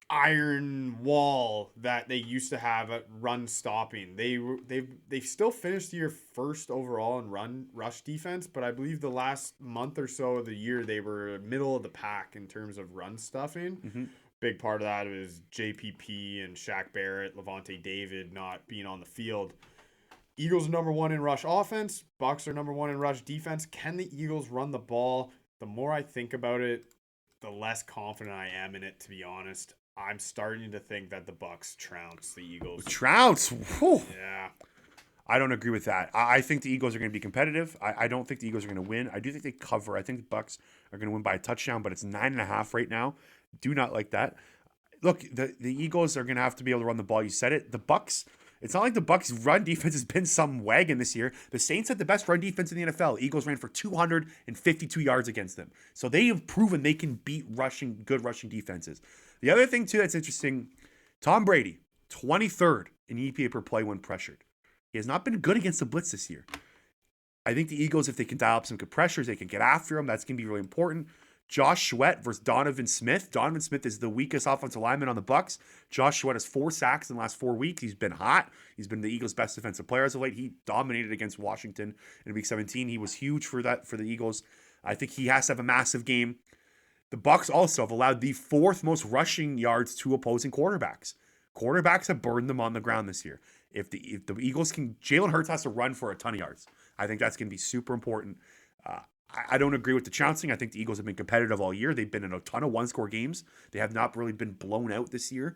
iron wall that they used to have at run stopping. They've still finished the year first overall in run rush defense, but I believe the last month or so of the year they were middle of the pack in terms of run stuffing. Mm-hmm. Big part of that is JPP and Shaq Barrett, Levante David not being on the field. Eagles are number one in rush offense. Bucs are number one in rush defense. Can the Eagles run the ball? The more I think about it, the less confident I am in it, to be honest. I'm starting to think that the Bucs trounce the Eagles. Trounce. Whew. Yeah. I don't agree with that. I think the Eagles are going to be competitive. I don't think the Eagles are going to win. I do think they cover. I think the Bucs are going to win by a touchdown, but it's 9.5 right now. Do not like that. Look, the Eagles are going to have to be able to run the ball. You said it. The Bucs. It's not like the Bucs' run defense has been some wagon this year. The Saints had the best run defense in the NFL. Eagles ran for 252 yards against them. So they have proven they can beat good rushing defenses. The other thing, too, that's interesting, Tom Brady, 23rd in EPA per play when pressured. He has not been good against the blitz this year. I think the Eagles, if they can dial up some good pressures, they can get after him. That's going to be really important. Josh Sweat versus Donovan Smith. Donovan Smith is the weakest offensive lineman on the Bucs. Josh Sweat has 4 sacks in the last 4 weeks. He's been hot. He's been the Eagles' best defensive player as of late. He dominated against Washington in Week 17. He was huge for the Eagles. I think he has to have a massive game. The Bucs also have allowed the 4th most rushing yards to opposing quarterbacks. Quarterbacks have burned them on the ground this year. If the Eagles can, Jalen Hurts has to run for a ton of yards. I think that's going to be super important. I don't agree with the trouncing. I think the Eagles have been competitive all year. They've been in a ton of one-score games. They have not really been blown out this year.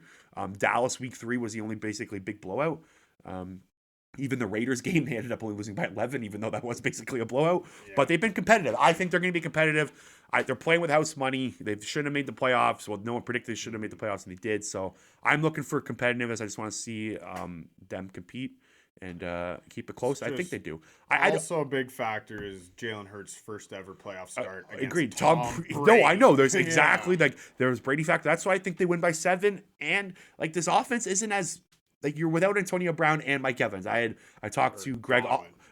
Dallas Week 3 was the only basically big blowout. Even the Raiders game, they ended up only losing by 11, even though that was basically a blowout. Yeah. But they've been competitive. I think they're going to be competitive. They're playing with house money. They shouldn't have made the playoffs. Well, no one predicted they should have made the playoffs, and they did. So I'm looking for competitiveness. I just want to see them compete and keep it close. I think they do. Also, a big factor is Jalen Hurts' first ever playoff start. Agreed. Tom Brady. No, I know. There's exactly there's Brady factor. That's why I think they win by 7. And like this offense isn't as you're without Antonio Brown and Mike Evans. I talked to Greg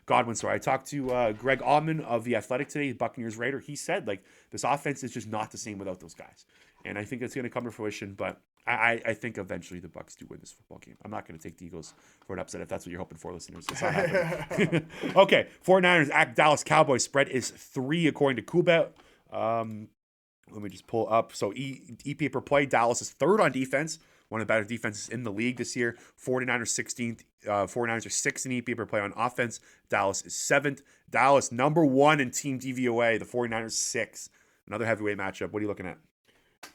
Godwin. Sorry, I talked to Greg Allman of The Athletic today, Buccaneers Raider. He said this offense is just not the same without those guys, and I think it's going to come to fruition. But I think eventually the Bucs do win this football game. I'm not going to take the Eagles for an upset if that's what you're hoping for, listeners. That's not happening. Okay, 49ers at Dallas Cowboys spread is 3 according to Kubet. Let me just pull up. So EPA per play, Dallas is 3rd on defense. One of the better defenses in the league this year. 49ers 16th. 49ers are 6th in EPA per play on offense. Dallas is 7th. Dallas number 1 in team DVOA. The 49ers 6th. Another heavyweight matchup. What are you looking at?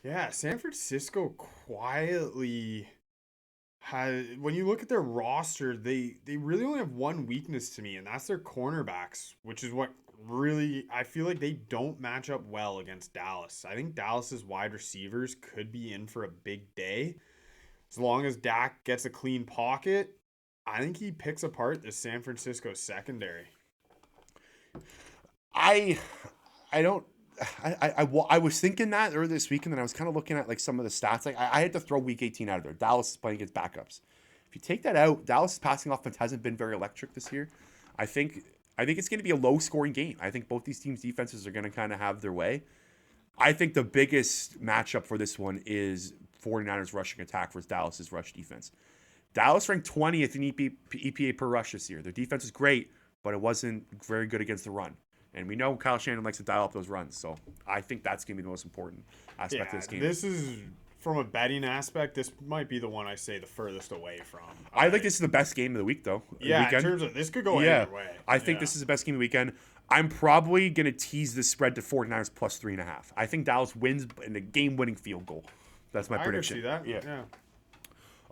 Yeah, San Francisco quietly has. When you look at their roster, they really only have one weakness to me, and that's their cornerbacks, which is what really I feel like they don't match up well against Dallas. I think Dallas's wide receivers could be in for a big day. As long as Dak gets a clean pocket, I think he picks apart the San Francisco secondary. I was thinking that earlier this week, and then I was kind of looking at some of the stats. I had to throw Week 18 out of there. Dallas is playing against backups. If you take that out, Dallas' passing offense hasn't been very electric this year. I think it's going to be a low-scoring game. I think both these teams' defenses are going to kind of have their way. I think the biggest matchup for this one is 49ers rushing attack versus Dallas's rush defense. Dallas ranked 20th in EPA per rush this year. Their defense is great, but it wasn't very good against the run. And we know Kyle Shanahan likes to dial up those runs. So I think that's going to be the most important aspect of this game. This is, from a betting aspect, this might be the one I say the furthest away from. I think this is the best game of the week, though. Yeah, in terms of, this could go either way. I think this is the best game of the weekend. I'm probably going to tease the spread to 49ers plus 3.5. I think Dallas wins in a game-winning field goal. That's my prediction. I can see that. Yeah.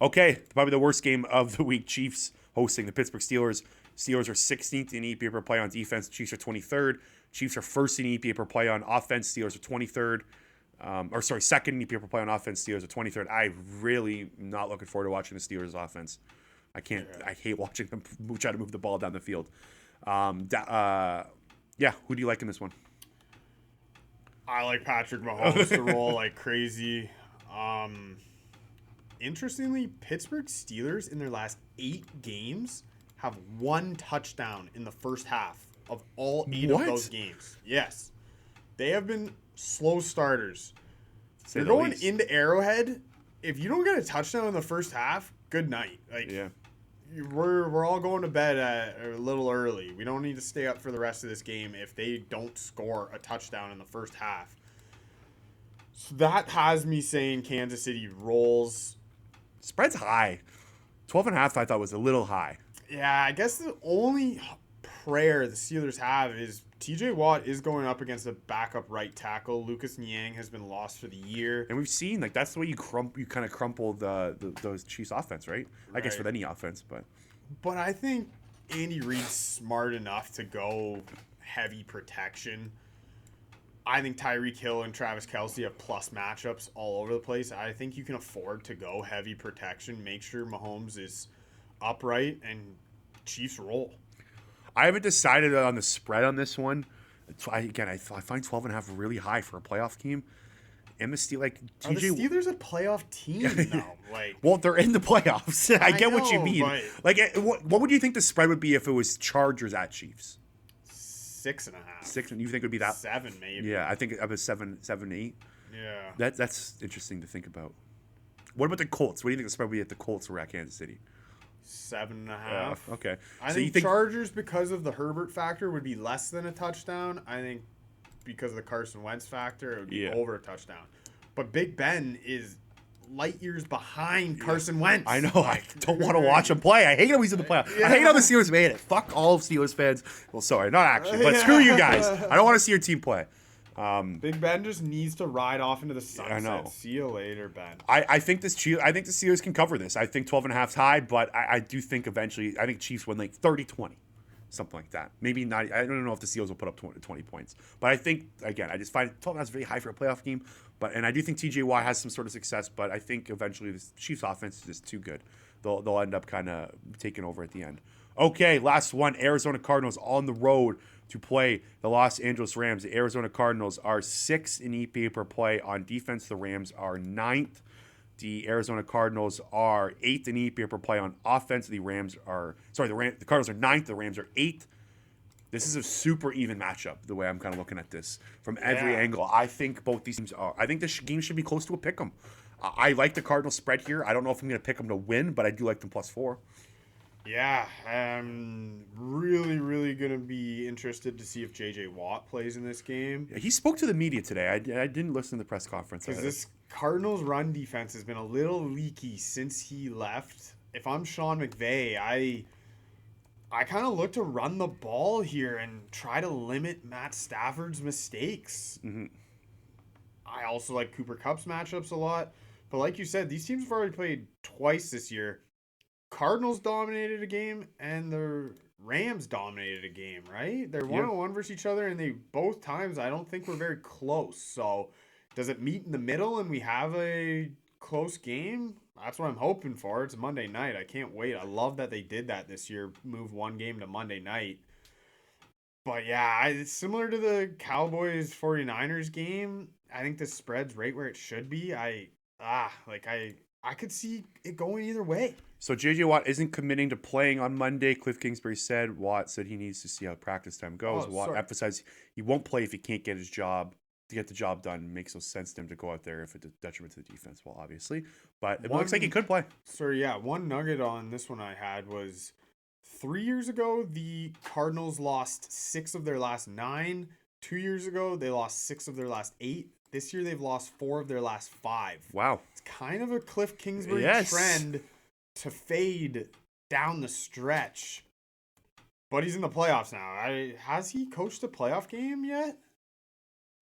Okay, probably the worst game of the week. Chiefs hosting the Pittsburgh Steelers. Steelers are 16th in EPA per play on defense. Chiefs are 23rd. Chiefs are first in EPA per play on offense. Steelers are 23rd. Second in EPA per play on offense. Steelers are 23rd. I really am not looking forward to watching the Steelers offense. I can't. I hate watching them try to move the ball down the field. Who do you like in this one? I like Patrick Mahomes to roll like crazy. Interestingly, Pittsburgh Steelers in their last 8 games have 1 touchdown in the first half of all 8 of those games. Yes. They have been slow starters. You're going into Arrowhead. If you don't get a touchdown in the first half, good night. We're all going to bed a little early. We don't need to stay up for the rest of this game if they don't score a touchdown in the first half. So that has me saying Kansas City rolls. Spread's high. 12.5 I thought was a little high. Yeah, I guess the only prayer the Steelers have is TJ Watt is going up against a backup right tackle. Lucas Niang has been lost for the year. And we've seen, that's the way you kind of crumple those Chiefs offense, right? I guess with any offense, but. But I think Andy Reid's smart enough to go heavy protection. I think Tyreek Hill and Travis Kelce have plus matchups all over the place. I think you can afford to go heavy protection, make sure Mahomes is upright, and Chiefs roll. I haven't decided on the spread on this one. I find 12.5 really high for a playoff game. And the Steelers a playoff team though? Well, they're in the playoffs. I get what you mean. But What would you think the spread would be if it was Chargers at Chiefs? 6.5. 6, and you think it would be that 7 maybe? Yeah, I think it was 7, 8. Yeah, that's interesting to think about. What about the Colts? What do you think the spread would be if the Colts were at Kansas City? 7.5. Okay. I think Chargers, because of the Herbert factor, would be less than a touchdown. I think because of the Carson Wentz factor, it would be over a touchdown. But Big Ben is light years behind Carson Wentz. I know. I don't want to watch him play. I hate how he's in the playoffs. I hate how the Steelers made it. Fuck all of Steelers fans. Well, sorry, not actually, but screw you guys. I don't want to see your team play. Big Ben just needs to ride off into the sunset. I know. See you later, Ben. I think the Steelers can cover this. I think 12.5 is high, but I do think eventually, I think Chiefs win 30-20. Something like that. Maybe not. I don't know if the Steelers will put up 20 points. But I think, again, I just find 12.5 is very high for a playoff game. And I do think TJ Watt has some sort of success, but I think eventually the Chiefs offense is just too good. They'll end up kind of taking over at the end. Okay, last one. Arizona Cardinals on the road to play the Los Angeles Rams. The Arizona Cardinals are 6th in EPA per play on defense. The Rams are 9th. The Arizona Cardinals are 8th in EPA per play on offense. The Cardinals are 9th. The Rams are 8th. This is a super even matchup, the way I'm kind of looking at this from every angle. I think both these teams are. I think this game should be close to a pick 'em. I like the Cardinals spread here. I don't know if I'm going to pick them to win, but I do like them +4. Yeah, I'm really, really going to be interested to see if J.J. Watt plays in this game. He spoke to the media today. I didn't listen to the press conference. Because this Cardinals run defense has been a little leaky since he left. If I'm Sean McVay, I kind of look to run the ball here and try to limit Matt Stafford's mistakes. Mm-hmm. I also like Cooper Kupp's matchups a lot. But like you said, these teams have already played twice this year. Cardinals dominated a game and the Rams dominated a game, right? They're 1-1 versus each other, and they both times I don't think we're very close. So does it meet in the middle and we have a close game? That's what I'm hoping for. It's Monday night. I can't wait. I love that they did that this year, move one game to Monday night. But yeah, it's similar to the Cowboys 49ers game. I think the spread's right where it should be. I could see it going either way. So J.J. Watt isn't committing to playing on Monday. Cliff Kingsbury said. Watt said he needs to see how practice time goes. Watt emphasized he won't play if he can't get the job done. It makes no sense to him to go out there if it's a detriment to the defense. Well, obviously, but it looks like he could play. So yeah, one nugget on this one I had was 3 years ago the Cardinals lost 6 of their last 9. 2 years ago they lost 6 of their last 8. This year they've lost 4 of their last 5. Wow, it's kind of a Cliff Kingsbury trend to fade down the stretch. But he's in the playoffs now. Has he coached a playoff game yet?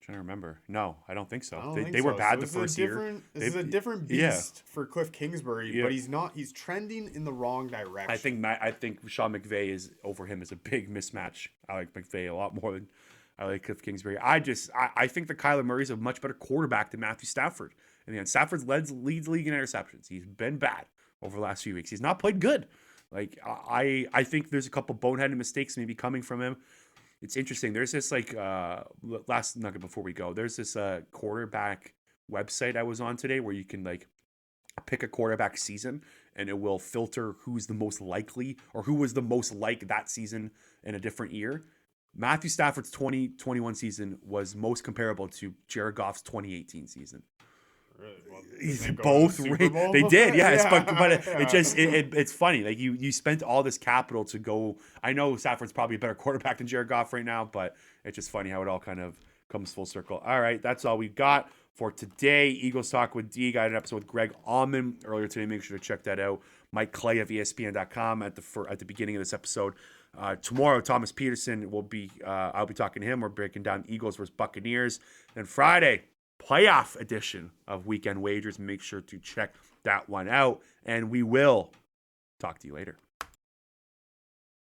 trying to remember. No, I don't think so. I don't They, think they were so. bad So the first year. This is a different Yeah. beast for Cliff Kingsbury, Yeah. but he's not. He's trending in the wrong direction. I think Sean McVay is over him as a big mismatch. I like McVay a lot more than I like Cliff Kingsbury. I think that Kyler Murray is a much better quarterback than Matthew Stafford. In the end, Stafford leads league in interceptions. He's been bad over the last few weeks. He's not played good. Like I think there's a couple boneheaded mistakes maybe coming from him. It's interesting. There's this last nugget before we go. There's this quarterback website I was on today where you can like pick a quarterback season and it will filter who's the most likely or who was the most like that season in a different year. Matthew Stafford's 2021 season was most comparable to Jared Goff's 2018 season. Really? Well, He's they go to both the Super Bowl? they did, yeah. Yeah. It's funny. Like you spent all this capital to go. I know Stafford's probably a better quarterback than Jared Goff right now, but it's just funny how it all kind of comes full circle. All right, that's all we got for today. Eagles Talk with D. Got an episode with Greg Allman earlier today. Make sure to check that out. Mike Clay of ESPN.com at the beginning of this episode. Tomorrow, Thomas Peterson will be. I'll be talking to him. We're breaking down Eagles versus Buccaneers. Then Friday, playoff edition of Weekend Wagers. Make sure to check that one out, and we will talk to you later.